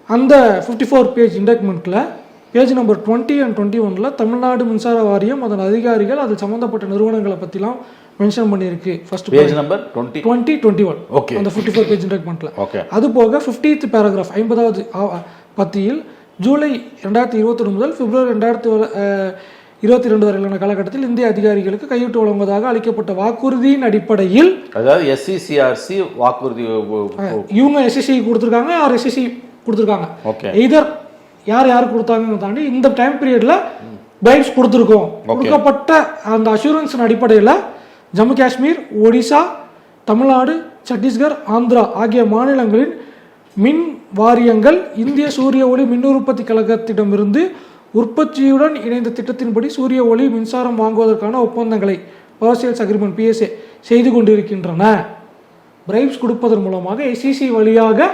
அந்த 54 பேஜ் இண்டக்ட்மெண்ட்டில் பேஜ் நம்பர் 20 and 21 தமிழ்நாடு மின்சார வாரியம் அதன் அதிகாரிகள் அது சம்மந்தப்பட்ட நிறுவனங்களை பற்றிலாம் மென்ஷன் பண்ணியிருக்கு. ஃபர்ஸ்ட் பேஜ் நம்பர் 20 21 ஓகே, அந்த 54 பேஜ் இண்டக்ட்மெண்ட்டில். ஓகே, அது போக 50th பேராகிராஃப் 50வது பத்தியில் ஜூலை 2021 முதல் பிப்ரவரி 2022 வரையிலான காலகட்டத்தில் இந்திய அதிகாரிகளுக்கு கையூட்டு வழங்குவதாக அளிக்கப்பட்ட வாக்குறுதியின் அடிப்படையில், அதாவது எஸ்சிசிஆர்சி வாக்குறுதி இவங்க எஸ்எஸ்சி கொடுத்துருக்காங்க, ஆர் எஸ்எஸ்சி கொடுத்துருக்காங்க. ஓகே, எய்தர் யார் கொடுத்தாங்கன்னு தாண்டி இந்த டைம் பீரியட்ல பிரைப்ஸ் கொடுத்துருக்கோம். கொடுக்கப்பட்ட அந்த அஷூரன்ஸின் அடிப்படையில் ஜம்மு காஷ்மீர், ஒடிசா, தமிழ்நாடு, சத்தீஸ்கர், ஆந்திரா ஆகிய மாநிலங்களின் மின் வாரியங்கள் இந்திய சூரிய ஒளி மின் உற்பத்தி கழகத்திடமிருந்து உற்பத்தியுடன் இணைந்த திட்டத்தின்படி சூரிய ஒளி மின்சாரம் வாங்குவதற்கான ஒப்பந்தங்களை பவர் சேல்ஸ் அக்ரிமெண்ட் PSA செய்து கொண்டிருக்கின்றன. பிரைப்ஸ் கொடுப்பதன் மூலமாக SEC வழியாக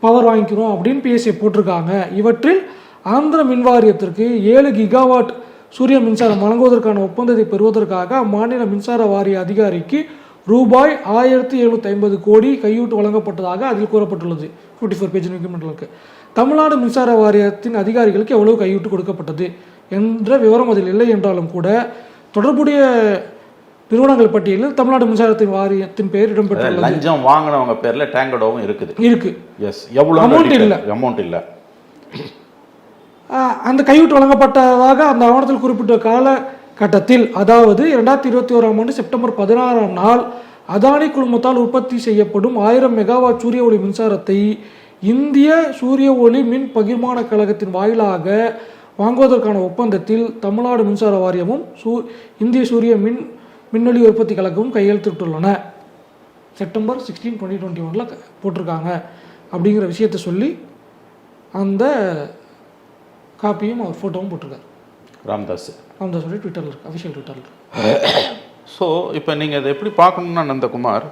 பவர் வாங்கிக்கிறோம் அப்படின்னு PSA போட்டிருக்காங்க. இவற்றில் ஆந்திர மின் வாரியத்திற்கு 7 கிகாவாட் சூரிய மின்சாரம் வழங்குவதற்கான ஒப்பந்தத்தை பெறுவதற்காக அம்மாநில மின்சார வாரிய அதிகாரிக்கு ரூபாய் 1750 கோடி கையூட்டு வழங்கப்பட்டதாக அதில் கூறப்பட்டுள்ளது. 54 பேஜ் டாக்குமெண்ட்ல. தமிழ்நாடு மின்சார வாரியத்தின் அதிகாரிகளுக்கு எவ்வளவு கையூட்டு கொடுக்கப்பட்டது என்ற விவரம் அதில் இல்லை என்றாலும் கூட தொடர்புடைய நிறுவனங்கள் பட்டியலில் தமிழ்நாடு மின்சாரத்தின் வாரியத்தின் பெயர் இடம்பெற்றுள்ளது. லஞ்சம் வாங்கினவங்க பேர்ல டேங்கடோவும் இருக்கு. எஸ், எவ்வளவு அமௌண்ட் இல்ல. அந்த கையூட்டு வழங்கப்பட்டதாக அந்த ஆவணத்தில் குறிப்பிட்ட காலகட்டத்தில், அதாவது 2021ஆம் ஆண்டு செப்டம்பர் 16ஆம் நாள் அதானி குழுமத்தால் உற்பத்தி செய்யப்படும் 1000 மெகாவாட் சூரிய ஒளி மின்சாரத்தை இந்திய சூரிய ஒளி மின் பகிர்மான கழகத்தின் வாயிலாக வாங்குவதற்கான ஒப்பந்தத்தில் தமிழ்நாடு மின்சார வாரியமும் இந்திய சூரிய மின்னொலி உற்பத்தி கழகமும் கையெழுத்திட்டுள்ளன. செப்டம்பர் 16, 2021 போட்டிருக்காங்க அப்படிங்கிற விஷயத்தை சொல்லி அந்த காப்பியும் அவர் ஃபோட்டோவும் போட்டிருக்காரு. ராம்தாஸோட ட்விட்டரில் இருக்கு, அஃபிஷியல் ட்விட்டரில் இருக்கு. ஸோ இப்போ நீங்கள் இதை எப்படி பார்க்கணுன்னா நந்தகுமார்,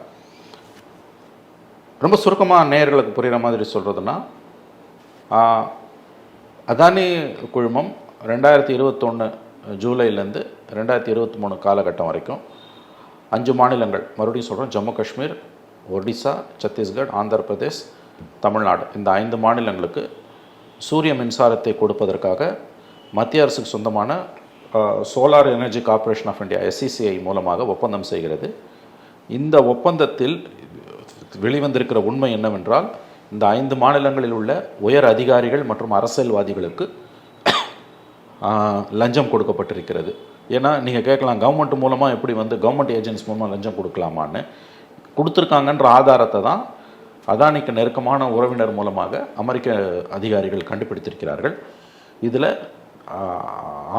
ரொம்ப சுருக்கமாக நேயர்களுக்கு புரிகிற மாதிரி சொல்கிறதுனா, அதானி குழுமம் 2021 ஜூலைலேருந்து 2023 காலகட்டம் வரைக்கும் 5 மாநிலங்கள், மறுபடியும் சொல்கிறோம், ஜம்மு காஷ்மீர், ஒடிசா, சத்தீஸ்கர், ஆந்திர பிரதேஷ், தமிழ்நாடு, இந்த 5 மாநிலங்களுக்கு சூரிய மின்சாரத்தை கொடுப்பதற்காக மத்திய அரசுக்கு சொந்தமான solar energy corporation of India SCCI மூலமாக ஒப்பந்தம் செய்கிறது. இந்த ஒப்பந்தத்தில் வெளிவந்திருக்கிற உண்மை என்னவென்றால், இந்த 5 மாநிலங்களில் உள்ள உயர் அதிகாரிகள் மற்றும் அரசியல்வாதிகளுக்கு லஞ்சம் கொடுக்கப்பட்டிருக்கிறது. ஏன்னா நீங்கள் கேட்கலாம், கவர்மெண்ட் மூலமாக எப்படி கவர்மெண்ட் ஏஜென்ட்ஸ் மூலமாக லஞ்சம் கொடுக்கலாமான்னு. கொடுத்துருக்காங்கன்ற ஆதாரத்தை தான் அதானிக்கு நெருக்கமான உறவினர் மூலமாக அமெரிக்க அதிகாரிகள் கண்டுபிடித்திருக்கிறார்கள். இதில்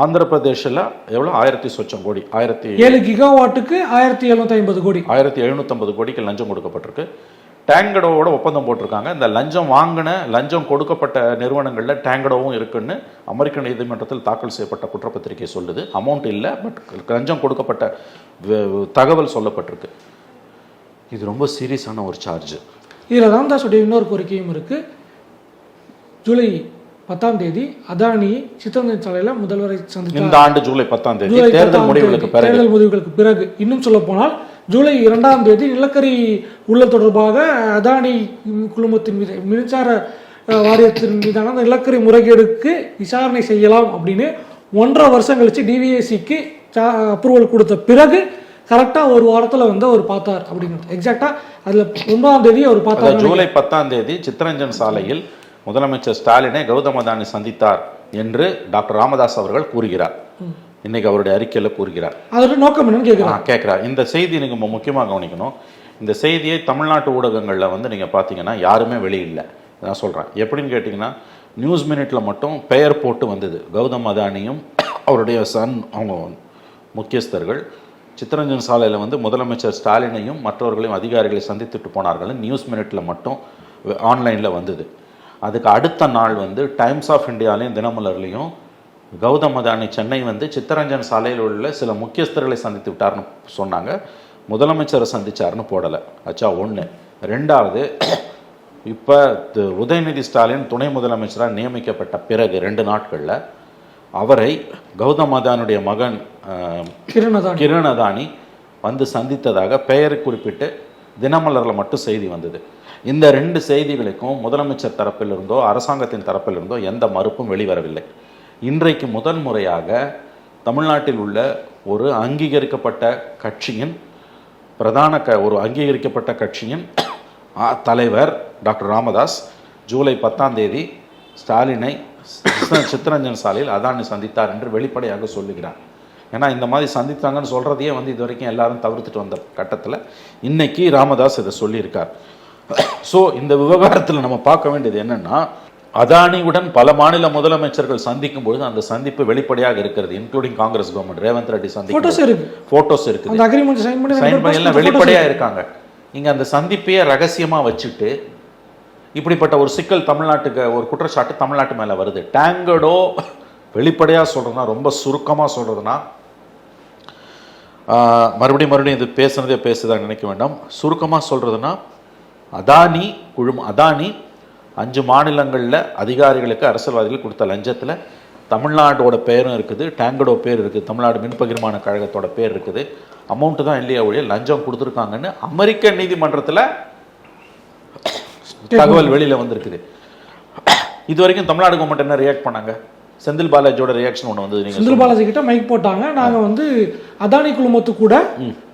ஆந்திர பிரதேஷில் எவ்வளோ 1000 சொச்சம் கோடி, 7 கிகாவாட்டுக்கு 1750 கோடி, 1750 கோடிக்கு லஞ்சம் கொடுக்கப்பட்டிருக்கு. டேங்கடோவோட ஒப்பந்தம் போட்டிருக்காங்க. இந்த லஞ்சம் கொடுக்கப்பட்ட நிறுவனங்களில் டேங்கடோவும் இருக்குன்னு அமெரிக்க நீதிமன்றத்தில் தாக்கல் செய்யப்பட்ட குற்றப்பத்திரிகை சொல்லுது. அமௌண்ட் இல்லை, பட் லஞ்சம் கொடுக்கப்பட்ட தகவல் சொல்லப்பட்டிருக்கு. இது ரொம்ப சீரியஸான ஒரு சார்ஜ். இதில் ராம்தாஸுடைய இன்னொரு கோரிக்கையும் இருக்குது. ஜூலை 10ஆம் தேதி அதானி சித்தரஞ்சன் சாலையில் முதல்வரை சந்தித்தார். இந்த ஆண்டு ஜூலை 10ஆம் தேதி தேர்தல் முடிவுகளுக்கு பிறகு. இன்னும் சொல்ல போனால் ஜூலை 2ஆம் தேதி நிலக்கரி ஊழல் தொடர்பாக அதானி குழுமத்தின் மீது மின்சார வாரியத்தின் மீதான அந்த நிலக்கரி முறைகேடுக்கு விசாரணை செய்யலாம் அப்படின்னு 1.5 வருஷம் கழிச்சு DVACக்கு அப்ரூவல் கொடுத்த பிறகு கரெக்டாக ஒரு வாரத்தில் அவர் பார்த்தார் அப்படிங்கிறது. எக்ஸாக்டாக அதில் 1ஆம் தேதி அவர் பார்த்தார். ஜூலை 10ஆம் தேதி சித்தரஞ்சன் சாலையில் முதலமைச்சர் ஸ்டாலினை கௌதம் அதானி சந்தித்தார் என்று டாக்டர் ராமதாஸ் அவர்கள் கூறுகிறார். இன்னைக்கு அவருடைய அறிக்கையில் கூறுகிறார். அதோட நோக்கம் என்னன்னு கேட்குறார். இந்த செய்தி நீங்கள் முக்கியமாக கவனிக்கணும். இந்த செய்தியை தமிழ்நாட்டு ஊடகங்களில் நீங்கள் பார்த்தீங்கன்னா யாருமே வெளியில்லை. நான் சொல்கிறேன் எப்படின்னு கேட்டிங்கன்னா, நியூஸ் மினிட்டில் மட்டும் பெயர் போட்டு வந்தது. கௌதம் அதானியும் அவருடைய சன், அவங்க முக்கியஸ்தர்கள் சித்தரஞ்சன் சாலையில் முதலமைச்சர் ஸ்டாலினையும் மற்றவர்களையும் அதிகாரிகளை சந்தித்துட்டு போனார்கள். நியூஸ் மினிட்டில் மட்டும் ஆன்லைனில் வந்தது. அதுக்கு அடுத்த நாள் டைம்ஸ் ஆஃப் இந்தியாலையும் தினமலர்லையும் கௌதம் அதானி சென்னை சித்தரஞ்சன் சாலையில் உள்ள சில முக்கியஸ்தர்களை சந்தித்து விட்டார்னு சொன்னாங்க. முதலமைச்சரை சந்திச்சார்னு போடலை. அச்சா ஒன்று. ரெண்டாவது, இப்போ உதயநிதி ஸ்டாலின் துணை முதலமைச்சராக நியமிக்கப்பட்ட பிறகு 2 நாட்களில் அவரை கௌதம் அதானுடைய மகன் கிரண் அதானி சந்தித்ததாக பெயரை குறிப்பிட்டு தினமலரில் மட்டும் செய்தி வந்தது. இந்த 2 செய்திகளுக்கும் முதலமைச்சர் தரப்பிலிருந்தோ அரசாங்கத்தின் தரப்பிலிருந்தோ எந்த மறுப்பும் வெளிவரவில்லை. இன்றைக்கு முதல் முறையாக தமிழ்நாட்டில் உள்ள ஒரு அங்கீகரிக்கப்பட்ட கட்சியின் அங்கீகரிக்கப்பட்ட கட்சியின் தலைவர் டாக்டர் ராமதாஸ் ஜூலை 10ஆம் தேதி ஸ்டாலினை சித்தரஞ்சன் சாலையில் அதானி சந்தித்தார் என்று வெளிப்படையாக சொல்லுகிறார். ஏன்னா இந்த மாதிரி சந்தித்தாங்கன்னு சொல்கிறதையே வந்து இது வரைக்கும் எல்லாரும் தவிர்த்துட்டு வந்த கட்டத்தில் இன்னைக்கு ராமதாஸ் இதை சொல்லியிருக்கார். ஸோ இந்த விவகாரத்தில் நம்ம பார்க்க வேண்டியது என்னென்னா, அதானியுடன் பல மாநில முதலமைச்சர்கள் சந்திக்கும் பொழுது அந்த சந்திப்பு வெளிப்படையாக இருக்கிறது, including Congress government. Revanth Reddy photos இருக்குது, சைன் பண்ணி எல்லாம் வெளிப்படையாக இருக்காங்க. இங்கே அந்த சந்திப்பையே ரகசியமாக வச்சுட்டு இப்படிப்பட்ட ஒரு சிக்கல் தமிழ்நாட்டுக்கு, ஒரு குற்றச்சாட்டு தமிழ்நாட்டு மேலே வருது. டேங்கடோ வெளிப்படையாக சொல்கிறதுனா, ரொம்ப சுருக்கமாக சொல்கிறதுனா, மறுபடியும் இது பேசுதான் நினைக்க வேண்டாம். சுருக்கமாக சொல்கிறதுனா, அதானி 5 மாநிலங்களில் அதிகாரிகளுக்கு அரசியல்வாதிகள் கொடுத்த லஞ்சத்தில் தமிழ்நாட்டோட பேரும் இருக்குது, டேங்கடோ பேர் இருக்குது, தமிழ்நாடு மின் பகிர்மான கழகத்தோட பேர் இருக்குது. அமௌண்ட்டு தான் இல்லையா ஒழிய லஞ்சம் கொடுத்துருக்காங்கன்னு அமெரிக்க நீதிமன்றத்தில் தகவல் வெளியில் வந்திருக்குது. இது வரைக்கும் தமிழ்நாடு கவர்மெண்ட் என்ன ரியாக்ட் பண்ணாங்க? செந்தில் பாலாஜியோட ரியாக்ஷன் ஒன்று வந்து, செந்தில் பாலாஜி கிட்ட மைக் போட்டாங்க, நாங்கள் வந்து அதானி குழுமத்து கூட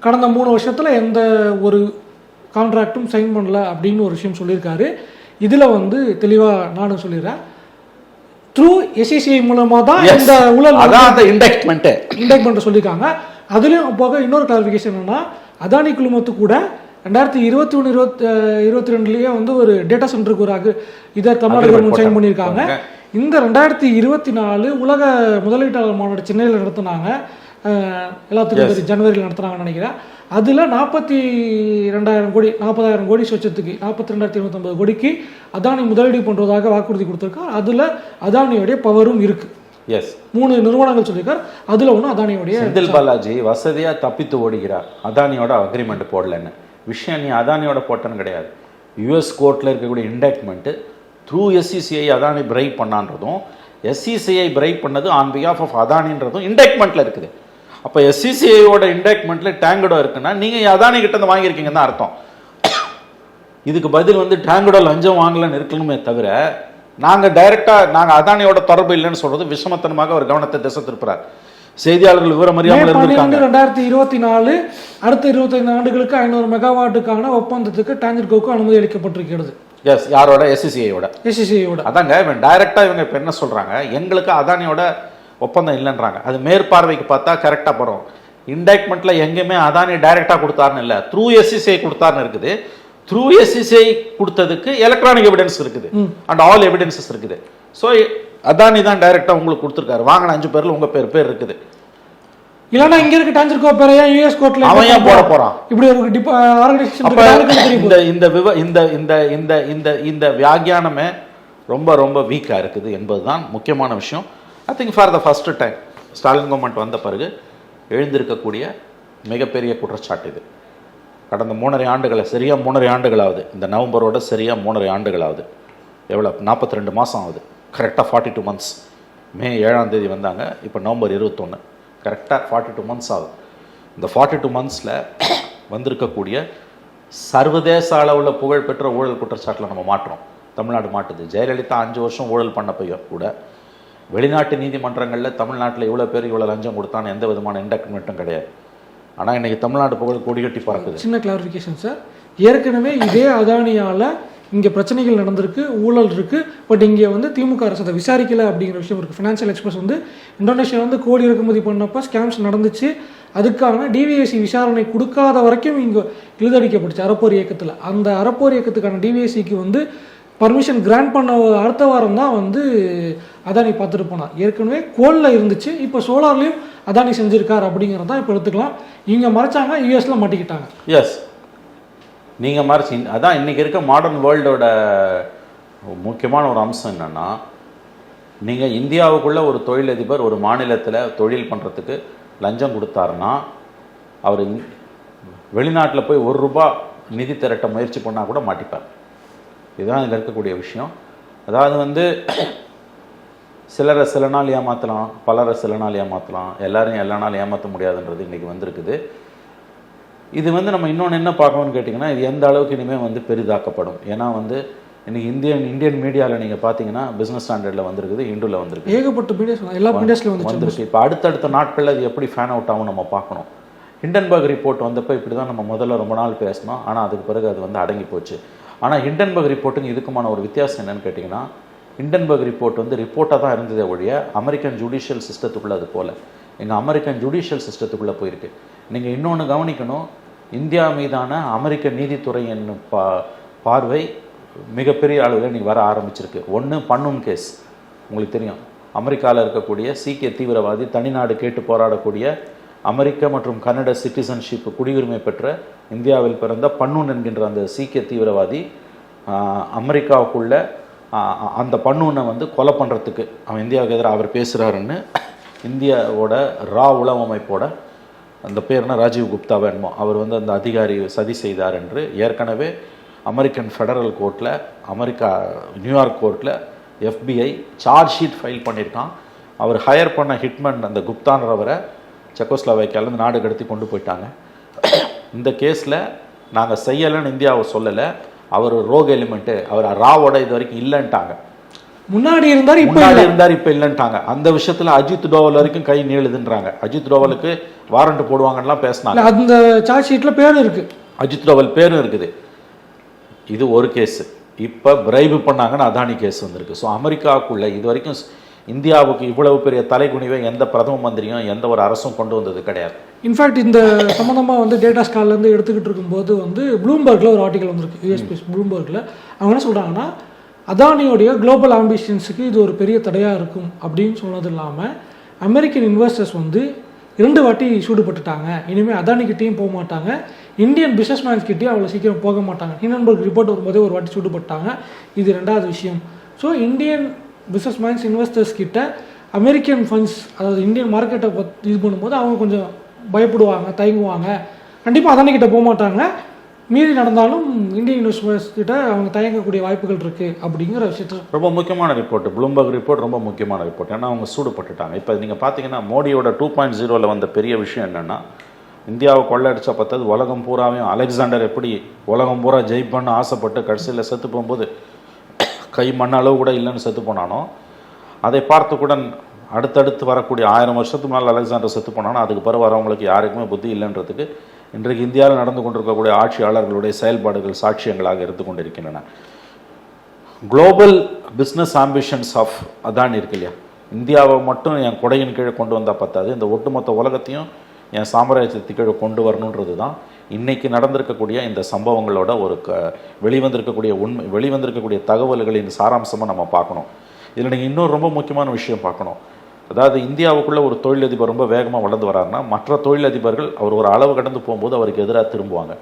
கடந்த 3 வருஷத்தில் எந்த ஒரு கான்ட்ராக்டும் சைன் பண்ணல அப்படின்னு ஒரு விஷயம் சொல்லியிருக்காரு. இதில் வந்து தெளிவாக நானும் சொல்லிடுறேன், த்ரூ SCCI மூலமாக தான் இந்த ஊழல் இண்டெக்ட்மெண்ட் சொல்லியிருக்காங்க. அதுலேயும் போக இன்னொரு கிளாரிஃபிகேஷன் என்னன்னா, அதானி குழுமத்து கூட 2021-22 வந்து ஒரு டேட்டா சென்டருக்கு ஒரு இதை தமிழ்நாடு கவர்மெண்ட் சைன் பண்ணியிருக்காங்க. இந்த 2024 உலக முதலீட்டாளர் மாநாடு சென்னையில் நடத்தினாங்க, எல்லாத்துக்கும் ஜனவரியில் நடத்துனாங்கன்னு நினைக்கிறேன். அதில் 42,000 கோடி 40,000 கோடி சொச்சத்துக்கு 42,250 கோடிக்கு அதானி முதலீடு பண்ணுறதாக வாக்குறுதி கொடுத்துருக்கார். அதில் அதானியோடைய பவரும் இருக்கு. 3 நிறுவனங்கள் சொல்லியிருக்கார், அதில் ஒன்று அதானியோடைய. செந்தில் பாலாஜி வசதியாக தப்பித்து ஓடுகிறார், அதானியோட அக்ரிமெண்ட் போடலன்னு. விஷயம் நீ அதானியோட போட்டன்னு கிடையாது. யூஎஸ் கோர்ட்டில் இருக்கக்கூடிய indictment through SCCI Adani bribe பண்ணான்றதும், SCCI பிரைப் பண்ணது ஆன் பிஹாஃப் ஆஃப் அதானின்றதும் இண்டெக்ட்மெண்ட்டில் இருக்குது. அப்போ SCCIயோட இண்டெக்ட்மெண்ட்டில் டேங்கடோ இருக்குன்னா நீங்கள் அதானி கிட்ட வாங்கியிருக்கீங்கன்னு தான் அர்த்தம். இதுக்கு பதில் வந்து டேங்கடோ லஞ்சம் வாங்கலன்னு இருக்கணுமே தவிர, நாங்கள் அதானியோட தொடர்பு இல்லைன்னு சொல்றது விஷமத்தனமாக அவர் கவனத்தை திசை திருப்புறார். செய்தியாளர்கள் விவரம் அறியாமல் இருந்திருக்காங்க. 2024 அடுத்த 25 ஆண்டுகளுக்கு 500 மெகாவாட்டுக்கான ஒப்பந்தத்துக்கு டான்ஜெட்கோக்கு அனுமதி அளிக்கப்பட்டிருக்கிறது. யாரோட? SCCIயோட. அதாங்க டைரக்டா இவங்க இப்ப என்ன சொல்றாங்க, எங்களுக்கு அதானியோட ஒப்பந்தம் இல்லைன்றாங்க. அது மேற்பார்வைக்கு பார்த்தா கரெக்டா போறோம். இண்டெக்ட்மெண்ட்ல எங்கேயுமே அதானி டைரக்டா கொடுத்தாருன்னு இல்லை, த்ரூ SCCI கொடுத்தாருன்னு இருக்குது. த்ரூ SCCI கொடுத்ததுக்கு எலக்ட்ரானிக் எவிடன்ஸ் இருக்குது அண்ட் ஆல் எவிடன்சஸ் இருக்குது. ஸோ அதானி தான் டைரக்டா உங்களுக்கு கொடுத்துருக்காரு. வாங்கின 5 பேர்ல உங்க பேர் இருக்குது. இல்லனா இங்க இருக்க டான்ஜெட்கோ பேரையா யுஎஸ் கோர்ட்ல அவன் ஏன் போட போறான்? இப்படி ஒரு ஆர்கனைசேஷன் இந்த வியாக்கியானமே ரொம்ப ரொம்ப வீக்கா இருக்குது என்பதுதான் முக்கியமான விஷயம். I think for the first time Stalin government வந்த பிறகு எழுந்திருக்கக்கூடிய மிகப்பெரிய குற்றச்சாட்டு இது. கடந்த 3.5 ஆண்டுகளை, சரியா 3.5 ஆண்டுகளாவது, இந்த நவம்பரோட சரியா 3.5 ஆண்டுகளாவது, எவ்வளோ 42 மாதம் ஆகுது, கரெக்டாக 42 months. மே 7ஆம் தேதி வந்தாங்க, இப்போ நவம்பர் 21, கரெக்டாக 42 months ஆகுது. இந்த 42 monthsல வந்திருக்கக்கூடிய சர்வதேச அளவில் புகழ்பெற்ற ஊழல் குற்றச்சாட்டில் நம்ம மாற்றோம். தமிழ்நாடு மாட்டுது. ஜெயலலிதா 5 வருஷம் ஊழல் பண்ண போய் கூட வெளிநாட்டு நீதிமன்றங்களில் தமிழ்நாட்டில் இவ்வளோ பேர் இவ்வளோ லஞ்சம் கொடுத்தான்னு எந்த விதமான இண்டக்ட்மெண்ட்டும் கிடையாது. ஆனால் இன்றைக்கி தமிழ்நாடு புகழ் கொடிகட்டி பறக்குது. சின்ன கிளாரிஃபிகேஷன் சார், ஏற்கனவே இதே அதானியால் இங்கே பிரச்சனைகள் நடந்திருக்கு, ஊழல் இருக்குது. பட் இங்கே வந்து திமுக அரசு அதை விசாரிக்கலை அப்படிங்கிற விஷயம் இருக்குது. ஃபினான்ஷியல் எக்ஸ்பிரஸ் வந்து இந்தோனேஷியா வந்து கோடி இறக்குமதி பண்ணப்போ ஸ்கேம்ஸ் நடந்துச்சு, அதுக்கான டிவிஎஸ்சி விசாரணை கொடுக்காத வரைக்கும் இங்கே இழுதடிக்கப்பட்டுச்சு அறப்போர் இயக்கத்தில். அந்த அறப்போர் இயக்கத்துக்கான டிவிஎஸ்சிக்கு வந்து பர்மிஷன் கிராண்ட் பண்ண அடுத்த வாரம் தான் வந்து அதானி பார்த்துட்டு போனார். ஏற்கனவே கோலில் இருந்துச்சு, இப்போ சோலார்லேயும் அதானி செஞ்சுருக்கார் அப்படிங்கிறதான் இப்போ எடுத்துக்கலாம். இங்கே மறைச்சாங்க, யூஎஸ்ல மாட்டிக்கிட்டாங்க. எஸ், நீங்கள் மறைச்சி. அதான் இன்றைக்கி இருக்க மாடர்ன் வேர்ல்டோட முக்கியமான ஒரு அம்சம் என்னென்னா, நீங்கள் இந்தியாவுக்குள்ளே ஒரு தொழிலதிபர் ஒரு மாநிலத்தில் தொழில் பண்ணுறதுக்கு லஞ்சம் கொடுத்தாருன்னா அவர் வெளிநாட்டில் போய் ₹1 நிதி திரட்ட முயற்சி பண்ணால் கூட மாட்டிப்பார். இதுதான் இதில் இருக்கக்கூடிய விஷயம். அதாவது வந்து சிலரை சில நாள் ஏமாற்றலாம், பலரை சில நாள் ஏமாற்றலாம், எல்லாரையும் எல்லா நாள் ஏமாற்ற முடியாதுன்றது இன்றைக்கி வந்திருக்குது. இது வந்து நம்ம இன்னொன்று என்ன பார்க்கணும்னு கேட்டிங்கன்னா, இது எந்த அளவுக்கு இனிமேல் வந்து பெரிதாக்கப்படும். ஏன்னா வந்து இன்றைக்கி இந்தியன் மீடியாவில் நீங்கள் பார்த்தீங்கன்னா பிஸ்னஸ் ஸ்டாண்டர்டில் வந்திருக்குது, இண்டுவில் வந்திருக்கு, ஏகப்பட்ட மீடியாஸ் எல்லா மீடியாஸ்லையும் வந்துருக்கு. இப்போ அடுத்தடுத்த நாட்களில் அது எப்படி ஃபேன் அவுட் ஆகும் நம்ம பார்க்கணும். ஹிண்டன்பர்க் ரிப்போர்ட் வந்தப்போ இப்படி தான் நம்ம முதல்ல ரொம்ப நாள் பேசினோம், ஆனால் அதுக்கு பிறகு அது வந்து அடங்கி போச்சு. ஆனால் ஹிண்டன்பர்க் ரிப்போர்ட்டுங்க இதுக்குமான ஒரு வித்தியாசம் என்னென்னு கேட்டிங்கன்னா, ஹிண்டன்பர்க் ரிப்போர்ட் வந்து ரிப்போர்ட்டாக தான் இருந்ததே ஒழிய அமெரிக்கன் ஜுடிஷியல் சிஸ்டத்துக்குள்ளே அது போல் எங்கள் அமெரிக்கன் ஜுடிஷியல் சிஸ்டத்துக்குள்ளே போயிருக்கு. நீங்கள் இன்னொன்று கவனிக்கணும், இந்தியா மீதான அமெரிக்க நீதித்துறையின் பார்வை மிகப்பெரிய அளவில் இன்றைக்கி வர ஆரம்பிச்சிருக்கு. ஒன்று பன்னூன் கேஸ், உங்களுக்கு தெரியும், அமெரிக்காவில் இருக்கக்கூடிய சீக்கிய தீவிரவாதி, தனிநாடு கேட்டு போராடக்கூடிய அமெரிக்க மற்றும் கனட சிட்டிசன்ஷிப் குடியுரிமை பெற்ற இந்தியாவில் பிறந்த பன்னூன் என்கின்ற அந்த சீக்கிய தீவிரவாதி அமெரிக்காவுக்குள்ள அந்த பன்னூனை வந்து கொலை பண்ணுறதுக்கு அவன் இந்தியாவுக்கு எதிராக அவர் பேசுகிறாருன்னு இந்தியாவோட உளவு அமைப்போட அந்த பேர்னா ராஜீவ் குப்தாவை என்னமோ அவர் வந்து அந்த அதிகாரி சதி செய்தார் என்று ஏற்கனவே அமெரிக்கன் ஃபெடரல் கோர்ட்டில் நியூயார்க் கோர்ட்டில் FBI சார்ஜ் ஷீட் ஃபைல் பண்ணியிருக்கான். அவர் ஹையர் பண்ண ஹிட்மேன் அந்த குப்தான்றவரை செக்கோஸ்லோவேக்கியாவிலேருந்து நாடு கடத்தி கொண்டு போயிட்டாங்க. இந்த கேஸில் நாங்கள் செய்யலைன்னு இந்தியாவை சொல்லலை, அவர் ரோக் எலிமெண்ட்டு, அவர் ராவோட இது வரைக்கும் இல்லைன்ட்டாங்க. முன்னாடி இருந்தார் இப்போ இல்லைன்ட்டாங்க. அந்த விஷயத்தில் அஜித் டோவல் வரைக்கும் கை நீளுதுன்றாங்க. அஜித் டோவலுக்கு வாரண்ட் போடுவாங்கலாம் பேசினாங்க. அந்த சார்ஜ் ஷீட்டில் பேரும் இருக்குது, அஜித் டோவல் பேரும் இருக்குது. இது ஒரு கேஸு. இப்போ பிரைபு பண்ணாங்கன்னு அதானி கேஸ் வந்திருக்கு. ஸோ அமெரிக்காவுக்குள்ளே இது வரைக்கும் இந்தியாவுக்கு இவ்வளவு பெரிய தலைகுனிவை எந்த பிரதம மந்திரியும் எந்த ஒரு அரசும் கொண்டு வந்தது கிடையாது. இன்ஃபேக்ட் இந்த சம்மந்தமாக வந்து டேட்டா ஸ்கால்லேருந்து எடுத்துக்கிட்டு இருக்கும்போது வந்து ப்ளூம்பர்கில் ஒரு ஆர்டிகல் வந்திருக்கு, யூஎஸ்பிஎஸ் ப்ளூம்பர்கில். அவங்க என்ன சொல்கிறாங்கன்னா, அதானியோடைய குளோபல் ஆம்பிஷன்ஸுக்கு இது ஒரு பெரிய தடையாக இருக்கும் அப்படின்னு சொன்னது இல்லாமல் அமெரிக்கன் இன்வெஸ்டர்ஸ் வந்து 2 வாட்டி சூடுபட்டுட்டாங்க, இனிமேல் அதானிக்கிட்டேயும் போக மாட்டாங்க, இந்தியன் பிஸ்னஸ் மேன்ஸ்கிட்டையும் அவ்வளோ சீக்கிரம் போக மாட்டாங்க. ஹிண்டன்பர்க் ரிப்போர்ட் வரும்போதே ஒரு வாட்டி சூடுபட்டாங்க. இது 2வது விஷயம். So Indian business mens investors கிட்ட அமெரிக்கன் ஃபண்ட்ஸ், அதாவது இந்தியன் மார்க்கெட்டை இது பண்ணும்போது அவங்க கொஞ்சம் பயப்படுவாங்க, தயங்குவாங்க. கண்டிப்பாக அதானிக்கிட்ட போக மாட்டாங்க. மீறி நடந்தாலும் இந்தியன் இன்வெஸ்டர்ஸ் கிட்ட அவங்க தயங்கக்கூடிய வாய்ப்புகள் இருக்குது அப்படிங்கிற விஷயத்த ரொம்ப முக்கியமான ரிப்போர்ட். ப்ளூம்பர்க் ரிப்போர்ட் ரொம்ப முக்கியமான ரிப்போர்ட். ஏன்னா அவங்க சூடுபட்டுட்டாங்க. இப்போ நீங்கள் பார்த்தீங்கன்னா மோடியோட 2.0 வந்த பெரிய விஷயம் என்னென்னா, இந்தியாவை கொள்ளடிச்ச பார்த்தது உலகம் பூராவையும் அலெக்சாண்டர் எப்படி உலகம் பூரா ஜெயிப்பான்னு ஆசைப்பட்டு கடைசியில் செத்து போகும்போது கை மண்ணளவு கூட இல்லைன்னு செத்து போனானோ, அதை பார்த்து கூட அடுத்தடுத்து வரக்கூடிய 1000 வருஷத்துக்கு மேலே அலெக்சாண்டர் செத்து போனானோ அதுக்கு பிறகு வரவங்களுக்கு யாருக்குமே புத்தி இல்லைன்றதுக்கு இன்றைக்கு இந்தியாவில் நடந்து கொண்டிருக்கக்கூடிய ஆட்சியாளர்களுடைய செயல்பாடுகள் சாட்சியங்களாக இருந்து கொண்டிருக்கின்றன. Global business ambitions of Adani இருக்கு இல்லையா, இந்தியாவை மட்டும் என் கொடையின் கீழே கொண்டு வந்தால் பத்தாது, இந்த ஒட்டுமொத்த உலகத்தையும் என் சாம்ராஜ்யத்து கீழே கொண்டு வரணுன்றது தான் இன்றைக்கி நடந்திருக்கக்கூடிய இந்த சம்பவங்களோட ஒரு வெளிவந்திருக்கக்கூடிய தகவல்களின் சாராம்சமாக நம்ம பார்க்கணும். இதில் நீங்கள் இன்னொரு ரொம்ப முக்கியமான விஷயம் பார்க்கணும். அதாவது இந்தியாவுக்குள்ளே ஒரு தொழிலதிபர் ரொம்ப வேகமாக வளர்ந்து வராருன்னா மற்ற தொழிலதிபர்கள் அவர் ஒரு அளவு கடந்து போகும்போது அவருக்கு எதிராக திரும்புவாங்க.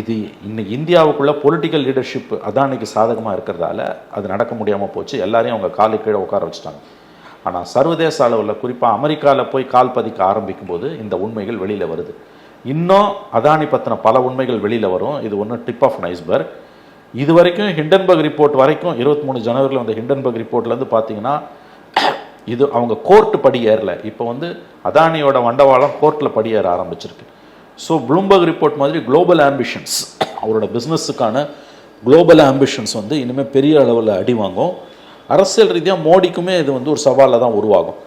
இது இன்னைக்கு இந்தியாவுக்குள்ளே பொலிட்டிக்கல் லீடர்ஷிப் அதானிக்கு சாதகமாக இருக்கிறதால அது நடக்க முடியாமல் போச்சு. எல்லாரையும் அவங்க காலு கீழே உட்கார வச்சுட்டாங்க. ஆனால் சர்வதேச அளவில் குறிப்பாக அமெரிக்காவில் போய் கால் பதிக்க ஆரம்பிக்கும் போது இந்த உண்மைகள் வெளியில் வருது. இன்னும் அதானி பற்றின பல உண்மைகள் வெளியில் வரும். இது ஒன்று டிப் ஆஃப் ஐஸ்பர்க். இது வரைக்கும் ஹிண்டன்பர்க் ரிப்போர்ட் வரைக்கும் 23 ஜனவரியில் வந்த ஹிண்டன்பர்க் ரிப்போர்ட்லேருந்து பார்த்தீங்கன்னா இது அவங்க கோர்ட்டு படி ஏறல. இப்போ வந்து அதானியோட வண்டவாளம் கோர்ட்டில் படி ஏற ஆரம்பிச்சிருக்கு. ஸோ ப்ளூம்பர்க் ரிப்போர்ட் மாதிரி குளோபல் ஆம்பிஷன்ஸ், அவரோட பிஸ்னஸுக்கான குளோபல் ஆம்பிஷன்ஸ் வந்து இனிமேல் பெரிய அளவில் அடி வாங்கும். அரசியல் ரீதியாக மோடிக்குமே இது வந்து ஒரு சவாலில் தான் உருவாகும்.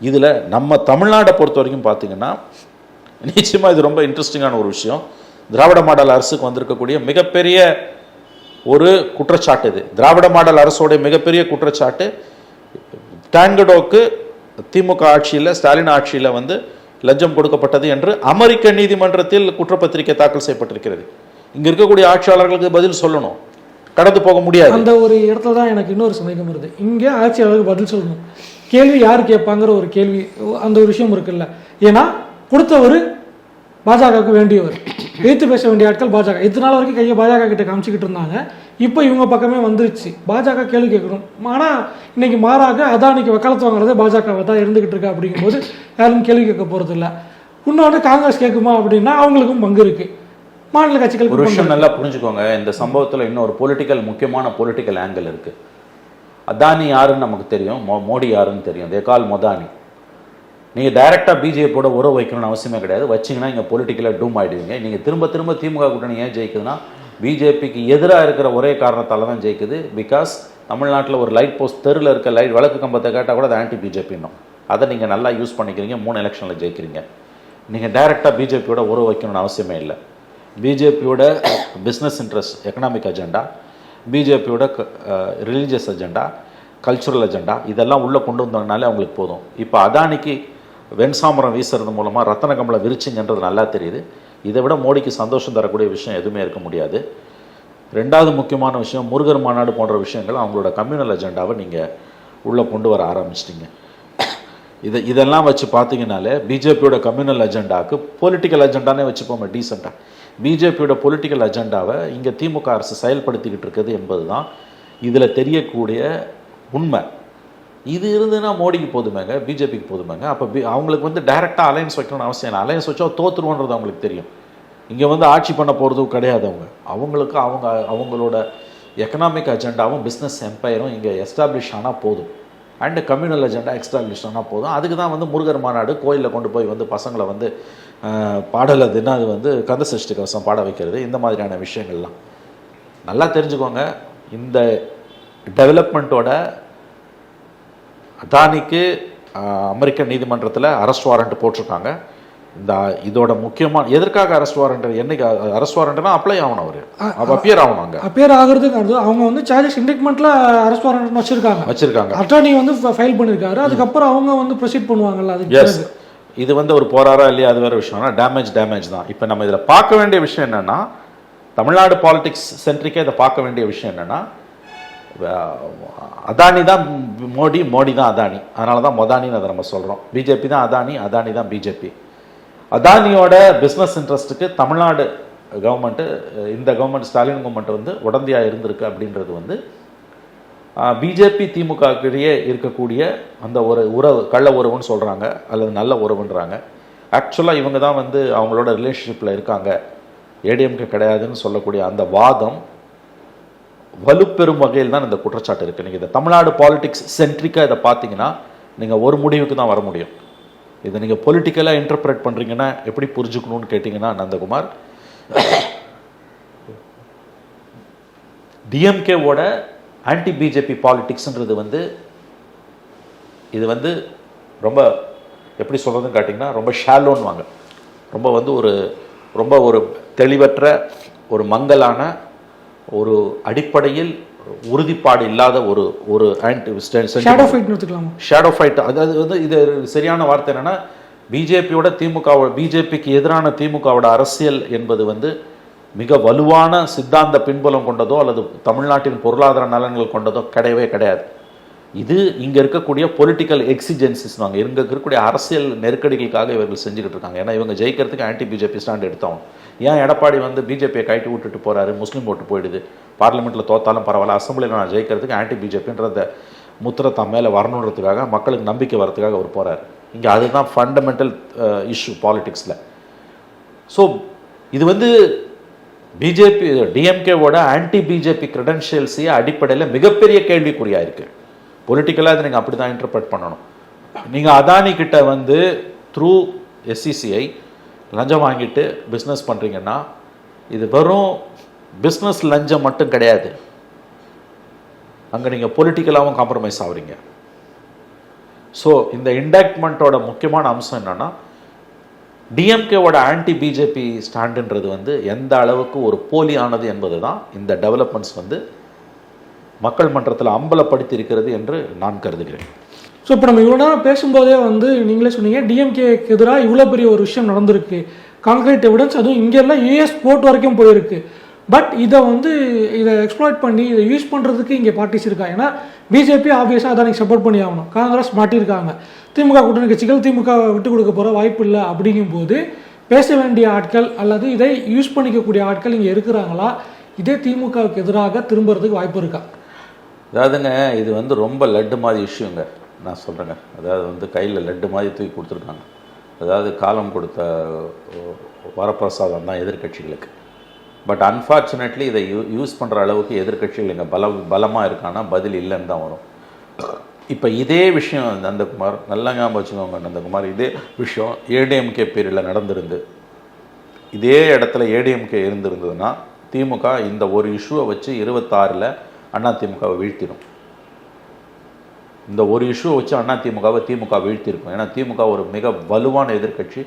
இதில் நம்ம தமிழ்நாடை பொறுத்த வரைக்கும் பார்த்தீங்கன்னா நிச்சயமாக இது ரொம்ப இன்ட்ரெஸ்டிங்கான ஒரு விஷயம். திராவிட மாடல் அரசுக்கு வந்திருக்கக்கூடிய மிகப்பெரிய ஒரு குற்றச்சாட்டு இது. திராவிட மாடல் அரசோடைய மிகப்பெரிய குற்றச்சாட்டு டான்கடோக்கு திமுக ஆட்சியில், ஸ்டாலின் ஆட்சியில் வந்து லஞ்சம் கொடுக்கப்பட்டது என்று அமெரிக்க நீதிமன்றத்தில் குற்றப்பத்திரிகை தாக்கல் செய்யப்பட்டிருக்கிறது. இங்கே இருக்கக்கூடிய ஆட்சியாளர்களுக்கு பதில் சொல்லணும், கடந்து போக முடியாது. அந்த ஒரு இடத்துல தான் எனக்கு இன்னொரு சந்தேகம் வருது. இங்கே ஆட்சியாளருக்கு பதில் சொல்லணும், கேள்வி யார் கேட்பாங்கிற ஒரு கேள்வி, அந்த ஒரு விஷயம் இருக்குல்ல. ஏன்னா கொடுத்தவர் பாஜகவுக்கு வேண்டியவர், எதிர்த்து பேச வேண்டிய ஆட்கள் பாஜக. இத்தனை நாள் வரைக்கும் கையை பாஜக கிட்ட காமிச்சிக்கிட்டு இருந்தாங்க. இப்போ இவங்க பக்கமே வந்துருச்சு, பாஜக கேள்வி கேட்கணும். ஆனால் இன்னைக்கு மாறாக அதானிக்கு வக்காலத்து வாங்குறதே பாஜகவை தான் இருந்துகிட்டு இருக்கா. அப்படிங்கும்போது யாரும் கேள்வி கேட்க போகிறது இல்லை. இன்னொன்று காங்கிரஸ் கேட்குமா அப்படின்னா அவங்களுக்கும் பங்கு இருக்கு. மாநில கட்சிகள் ஒரு விஷயம் நல்லா புரிஞ்சுக்கோங்க. இந்த சம்பவத்தில் இன்னொரு முக்கியமான பொலிட்டிக்கல் ஆங்கிள் இருக்கு. அதானி யாருன்னு நமக்கு தெரியும், மோடி யாருன்னு தெரியும். தே கால் மொதானி. நீங்கள் டைரெக்டாக பிஜேபியோட உறவு வைக்கணும்னு அவசியமே கிடையாது. வச்சிங்கன்னா இங்கே பொலிட்டிக்கலாக டூம் ஆகிடுவீங்க. நீங்கள் திரும்ப திமுக கூட்டணி ஏன் ஜெயிக்குதுன்னா பிஜேபிக்கு எதிராக இருக்கிற ஒரே காரணத்தால் தான் ஜெயிக்குது. பிகாஸ் தமிழ்நாட்டில் ஒரு லைட் போஸ்ட் தெருவில் இருக்க லைட் விளக்கு கம்பத்தை கேட்டால் கூட அது ஆன்டி பிஜேபின்னும். அதை நீங்கள் நல்லா யூஸ் பண்ணிக்கிறீங்க, 3 எலெக்ஷனில் ஜெயிக்கிறீங்க. நீங்கள் டைரெக்டாக பிஜேபியோட உறவு வைக்கணும்னு அவசியமே இல்லை. பிஜேபியோட பிஸ்னஸ் இன்ட்ரெஸ்ட், எக்கனாமிக் அஜெண்டா, பிஜேபியோட ரிலீஜியஸ் அஜெண்டா, கல்ச்சுரல் அஜெண்டா இதெல்லாம் உள்ளே கொண்டு வந்தோம்னாலே அவங்களுக்கு போதும். இப்போ அதானிக்கு வெண்சாமரம் வீசுறது மூலமாக ரத்தன கம்பளம் விரிச்சிங்கன்றது நல்லா தெரியுது. இதை விட மோடிக்கு சந்தோஷம் தரக்கூடிய விஷயம் எதுவுமே இருக்க முடியாது. ரெண்டாவது முக்கியமான விஷயம், முருகர் மாநாடு போன்ற விஷயங்கள் அவங்களோட கம்யூனல் அஜெண்டாவை நீங்கள் உள்ளே கொண்டு வர ஆரம்பிச்சிட்டிங்க. இதெல்லாம் வச்சு பார்த்தீங்கனாலே பிஜேபியோட கம்யூனல் அஜெண்டாவுக்கு பொலிட்டிக்கல் அஜெண்டானே வச்சுப்போமே டீசெண்டாக. பிஜேபியோட பொலிட்டிக்கல் அஜெண்டாவை இங்கே திமுக அரசு செயல்படுத்திக்கிட்டு இருக்குது என்பது தான் இதில் தெரியக்கூடிய உண்மை. இது இருந்துன்னா மோடிக்கு போதுமேங்க, பிஜேபிக்கு போதுமேங்க. அப்போ அவங்களுக்கு வந்து டைரெக்டாக அலையன்ஸ் வைக்கணும்னு அவசியம் இல்லை. அலையன்ஸ் வச்சா தோற்றுருவோன்றது அவங்களுக்கு தெரியும். இங்கே வந்து ஆட்சி பண்ண போகிறதும் கிடையாது. அவங்களுக்கு அவங்களோட எக்கனாமிக் அஜெண்டாவும் பிஸ்னஸ் எம்பையரும் இங்கே எஸ்டாப்ளிஷ் ஆனால் போதும். அண்டு கம்யூனல் அஜெண்டா எஸ்டாப்ளிஷ் ஆனால் போதும். அதுக்கு தான் வந்து முருகர் மாநாடு, கோயிலில் கொண்டு போய் வந்து பசங்களை வந்து பாடல் அதுன்னா அது வந்து கந்த சஷ்டி கவசம் பாட வைக்கிறது, இந்த மாதிரியான விஷயங்கள்லாம் நல்லா தெரிஞ்சுக்கோங்க. இந்த டெவலப்மெண்ட்டோட அதானிக்கு அமெரிக்க நீதிமன்றத்தில் அரெஸ்ட் வாரண்ட் போட்டிருக்காங்க. இதோட முக்கியமான எதற்காக அரெஸ்ட் வாரண்ட், என்னைக்கு அரெஸ்ட் வாரண்ட்னா அப்ளை ஆகணும், அவர் அப்பியர் ஆகணும். அங்கே அப்பியர் ஆகுறதுக்கு அவங்க வந்து சார்ஜஸ் இண்டிக்மெண்ட்ல அரெஸ்ட் வாரண்ட் வச்சிருக்காங்க. அட்டார்னி வந்து ஃபைல் பண்ணியிருக்காரு. அதுக்கப்புறம் அவங்க வந்து ப்ரொசீட் பண்ணுவாங்கல்ல. அது இது வந்து ஒரு போராரா இல்லையா அது வேற விஷயம். டேமேஜ் தான். இப்போ நம்ம இதில் பார்க்க வேண்டிய விஷயம் என்னன்னா, தமிழ்நாடு பாலிடிக்ஸ் சென்ட்ரிக்கே இதை பார்க்க வேண்டிய விஷயம் என்னன்னா, அதானி தான் மோடி தான் அதானி. அதனால தான் மொதானின்னு அதை நம்ம சொல்கிறோம். பிஜேபி தான் அதானி தான் பிஜேபி. அதானியோட பிஸ்னஸ் இன்ட்ரெஸ்ட்டுக்கு தமிழ்நாடு கவர்மெண்ட்டு, இந்த கவர்மெண்ட் ஸ்டாலின் கவர்மெண்ட் வந்து உடந்தையாக இருந்திருக்கு அப்படின்றது வந்து பிஜேபி திமுகக்கிடையே இருக்கக்கூடிய அந்த ஒரு உறவு, கள்ள உறவுன்னு சொல்கிறாங்க அல்லது நல்ல உறவுன்றாங்க. ஆக்சுவலாக இவங்க தான் வந்து அவங்களோட ரிலேஷன்ஷிப்பில் இருக்காங்க, ஏடிஎம்கே கிடையாதுன்னு சொல்லக்கூடிய அந்த வாதம் வலுப்பெறும் வகையில் தான் இந்த குற்றச்சாட்டு இருக்குது. நீங்கள் இந்த தமிழ்நாடு பாலிடிக்ஸ் சென்ட்ரிக்காக இதை பார்த்தீங்கன்னா நீங்கள் ஒரு முடிவுக்கு தான் வர முடியும். இதை நீங்கள் பொலிட்டிக்கலாக இன்டர்பிரேட் பண்ணுறீங்கன்னா எப்படி புரிஞ்சுக்கணும்னு கேட்டிங்கன்னா, நந்தகுமார், டிஎம்கேவோட ஆன்டி பிஜேபி பாலிடிக்ஸ்ன்றது வந்து இது வந்து ரொம்ப எப்படி சொல்கிறதுன்னு கேட்டிங்கன்னா ரொம்ப ஷாலோன்னு வாங்க, ரொம்ப வந்து ரொம்ப ஒரு தெளிவற்ற ஒரு மங்கலான ஒரு அடிப்படையில் உறுதிப்பாடு இல்லாத ஒரு ஷேடோ ஃபைட். அதாவது வந்து இது சரியான வார்த்தை என்னன்னா, பிஜேபிக்கு எதிரான திமுகவோட அரசியல் என்பது வந்து மிக வலுவான சித்தாந்த பின்புலம் கொண்டதோ அல்லது தமிழ்நாட்டின் பொருளாதார நலன்கள் கொண்டதோ கிடையவே கிடையாது. இது இங்கே இருக்கக்கூடிய பொலிட்டிக்கல் எக்ஸிஜென்சிஸ், இங்கே இருக்கக்கூடிய அரசியல் நெருக்கடிகளுக்காக இவர்கள் செஞ்சுக்கிட்டு இருக்காங்க. ஏன்னா இவங்க ஜெயிக்கிறதுக்கு ஆன்டி பிஜேபி ஸ்டாண்ட் எடுத்தவங்க. ஏன் எடப்பாடி வந்து பிஜேபியை கட்டி விட்டுட்டு போகிறாரு, முஸ்லீம் ஓட்டு போயிடுது, பார்லிமெண்ட்டில் தோத்தாலும் பரவாயில்ல, அசம்பிளியில் நான் ஜெயிக்கிறதுக்கு ஆன்டி பிஜேபின்றத முத்திரை தான் மேலே வரணுன்றதுக்காக, மக்களுக்கு நம்பிக்கை வரதுக்காக அவர் போகிறார். இங்கே அதுதான் ஃபண்டமெண்டல் இஷ்யூ பாலிடிக்ஸில். ஸோ இது வந்து பிஜேபி டிஎம்கேவோட ஆன்டி பிஜேபி கிரெடென்ஷியல்ஸையே அடிப்படையில் மிகப்பெரிய கேள்விக்குறியாக இருக்குது. பொலிட்டிக்கலாக இதை நீங்கள் அப்படி தான் இன்டர்பிரட் பண்ணணும். நீங்கள் அதானி கிட்ட வந்து த்ரூ எஸ்சிசிஐ லஞ்சம் வாங்கிட்டு பிஸ்னஸ் பண்ணுறீங்கன்னா இது வெறும் பிஸ்னஸ் லஞ்சம் மட்டும் கிடையாது, அங்கே நீங்கள் பொலிட்டிக்கலாகவும் காம்ப்ரமைஸ் ஆகுறீங்க. ஸோ இந்த இண்டக்ட்மெண்ட்டோட முக்கியமான அம்சம் என்னென்னா, டிஎம்கேவோட ஆன்டி பிஜேபி ஸ்டாண்டுன்றது வந்து எந்த அளவுக்கு ஒரு போலியானது என்பது தான் இந்த டெவலப்மெண்ட்ஸ் வந்து மக்கள் மன்றத்தில் அம்பலப்படுத்தி இருக்கிறது என்று நான் கருதுகிறேன். ஸோ இப்போ நம்ம இவ்வளோ நேரம் பேசும்போதே வந்து நீங்களே சொன்னீங்க, டிஎம்கேக்கு எதிராக இவ்வளோ பெரிய ஒரு விஷயம் நடந்திருக்கு, கான்கிரீட் எவிடன்ஸ், அதுவும் இங்கெல்லாம் யூஎஸ் கோர்ட் வரைக்கும் போயிருக்கு. பட் இதை எக்ஸ்ப்ளாய்ட் பண்ணி இதை யூஸ் பண்ணுறதுக்கு இங்கே பார்ட்டிஸ் இருக்கா? ஏன்னா பிஜேபி ஆப்வியஸாக அதானிக்கு சப்போர்ட் பண்ணி ஆகணும், காங்கிரஸ் மாட்டியிருக்காங்க, திமுக கூட்டணி கட்சிகள் திமுக விட்டு கொடுக்க போகிற வாய்ப்பு இல்லை. அப்படிங்கும்போது பேச வேண்டிய ஆட்கள் அல்லது இதை யூஸ் பண்ணிக்கக்கூடிய ஆட்கள் இங்கே இருக்கிறாங்களா? இதே திமுகவுக்கு எதிராக திரும்புறதுக்கு வாய்ப்பு இருக்கா? அதாவதுங்க, இது வந்து ரொம்ப லட்டு மாதிரி இஷ்யூங்க. நான் சொல்கிறேங்க, அதாவது வந்து கையில் லட்டு மாதிரி தூக்கி கொடுத்துருக்காங்க. அதாவது காலம் கொடுத்த வரப்பிரசாதம் தான் எதிர்கட்சிகளுக்கு. பட் அன்ஃபார்ச்சுனேட்லி இதை யூஸ் பண்ணுற அளவுக்கு எதிர்கட்சிகள் இங்கே பலமாக இருக்கான்னா பதில் இல்லைன்னு தான் வரும். இப்போ இதே விஷயம் நந்தகுமார், நல்லா ஞாபகம் வச்சுக்கோங்க நந்தகுமார், இதே விஷயம் ஏடிஎம்கே பீரியடில் நடந்திருந்து இதே இடத்துல ஏடிஎம்கே இருந்திருந்ததுன்னா திமுக இந்த ஒரு இஷ்யூவை வச்சு 26ல் அதிமுகவை வீழ்த்திடும். இந்த ஒரு இஷ்யூவை வச்சு திமுக வீழ்த்திருக்கும். ஏன்னா திமுக ஒரு மிக வலுவான எதிர்கட்சி.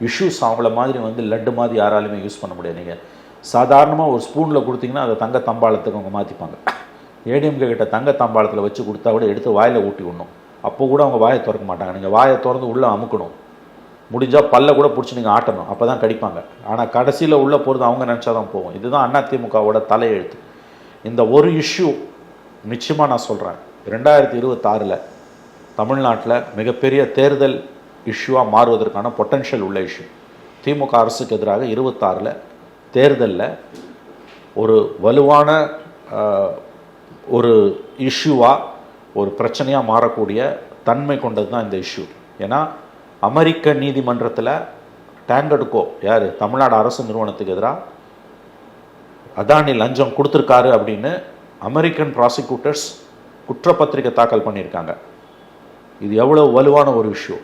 இஷ்யூஸ் அவங்கள மாதிரி வந்து லட்டு மாதிரி யாராலுமே யூஸ் பண்ண முடியாது. நீங்கள் சாதாரணமாக ஒரு ஸ்பூனில் கொடுத்தீங்கன்னா அதை தங்க தம்பாளத்துக்கு அவங்க மாற்றிப்பாங்க. ஏடிஎம்கே கிட்ட தங்க தாம்பாளத்தில் வச்சு கொடுத்தா கூட எடுத்து வாயில் ஊட்டி விடணும். அப்போ கூட அவங்க வாயை திறக்க மாட்டாங்க. நீங்கள் வாயை திறந்து உள்ளே அமுக்கணும், முடிஞ்சால் பல்ல கூட பிடிச்சி நீங்கள் ஆட்டணும், அப்போ தான் கடிப்பாங்க. ஆனால் கடைசியில் உள்ளே போகிறது அவங்க நினச்சா தான் போகும். இதுதான் அதிமுகவோட தலையெழுத்து. இந்த ஒரு இஷ்யூ நிச்சயமாக நான் சொல்கிறேன், 2026 தமிழ்நாட்டில் மிகப்பெரிய தேர்தல் இஷ்யூவாக மாறுவதற்கான பொட்டன்ஷியல் உள்ள இஷ்யூ. திமுக அரசுக்கு எதிராக 26 தேர்தலில் ஒரு வலுவான ஒரு இஷ்யூவாக, ஒரு பிரச்சனையாக மாறக்கூடிய தன்மை கொண்டது தான் இந்த இஷ்யூ. ஏன்னா அமெரிக்க நீதிமன்றத்தில் டேங்கடுக்கோ யார் தமிழ்நாடு அரசு நிறுவனத்துக்கு எதிராக அதானி லஞ்சம் கொடுத்துருக்காரு அப்படின்னு அமெரிக்கன் ப்ராசிக்யூட்டர்ஸ் குற்றப்பத்திரிக்கை தாக்கல் பண்ணியிருக்காங்க. இது எவ்வளோ வலுவான ஒரு இஷ்யூ.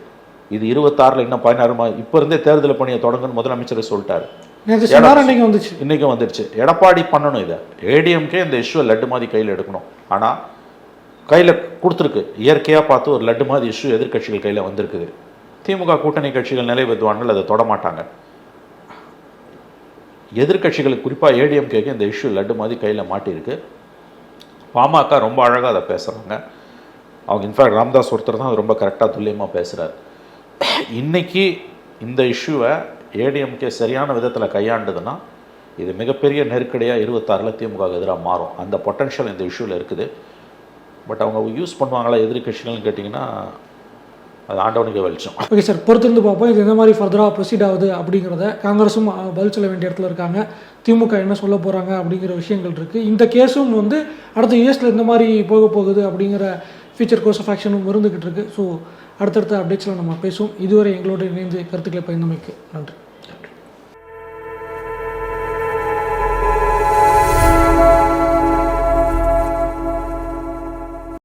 இது 26 இன்னும் 16 இப்போ இருந்தே தேர்தல் பணியை தொடங்குன்னு முதலமைச்சர் சொல்லிட்டாரு. இன்னைக்கும் வந்துருச்சு. எடப்பாடி பண்ணணும் இதை. ஏடிஎம்கே இந்த இஷ்யூ லட்டு மாதிரி கையில் எடுக்கணும். ஆனால் கையில் கொடுத்துருக்கு. இயற்கையாக பார்த்து ஒரு லட்டு மாதிரி இஷ்யூ எதிர்கட்சிகள் கையில் வந்திருக்குது. திமுக கூட்டணி கட்சிகள் நிலை வித்வான்கள் அதை தொடமாட்டாங்க. எதிர்கட்சிகளுக்கு குறிப்பாக ஏடிஎம்கேக்கு இந்த இஷ்யூ லட்டு மாதிரி கையில் மாட்டியிருக்கு. பாமக ரொம்ப அழகாக அதை பேசுகிறாங்க. அவங்க இன்ஃபேக்ட் ராம்தாஸ் ஒருத்தர் தான் அது ரொம்ப கரெக்டாக துல்லியமாக பேசுகிறார். இன்றைக்கி இந்த இஷ்யூவை ஏடிஎம்கே சரியான விதத்தில் கையாண்டுதுன்னா இது மிகப்பெரிய நெருக்கடியாக 26 திமுக எதிராக மாறும். அந்த பொட்டன்ஷியல் இந்த இஷ்யூவில் இருக்குது. பட் அவங்க யூஸ் பண்ணுவாங்களா எதிர்கட்சிகள்னு கேட்டிங்கன்னா அது ஆண்டவனுக்கு வெளிச்சம். ஓகே சார், பொறுத்திருந்து பார்ப்போம் இது எந்த மாதிரி ஃபர்தராக ப்ரொசீட் ஆகுது அப்படிங்கிறத. காங்கிரஸும் பதில் சொல்ல வேண்டிய இடத்துல இருக்காங்க, திமுக என்ன சொல்ல போகிறாங்க அப்படிங்கிற விஷயங்கள் இருக்குது. இந்த கேஸும் அடுத்த இயர்ஸில் இந்த மாதிரி போக போகுது அப்படிங்கிற ஃபியூச்சர் கோர்ஸ் ஆஃப் ஆக்ஷனும் இருந்துக்கிட்டு இருக்குது. ஸோ அடுத்தடுத்த அப்டேட்ஸில் நம்ம பேசுவோம். இதுவரை எங்களோட இணைந்து கருத்துக்களை பகிர்ந்தமைக்கு நன்றி.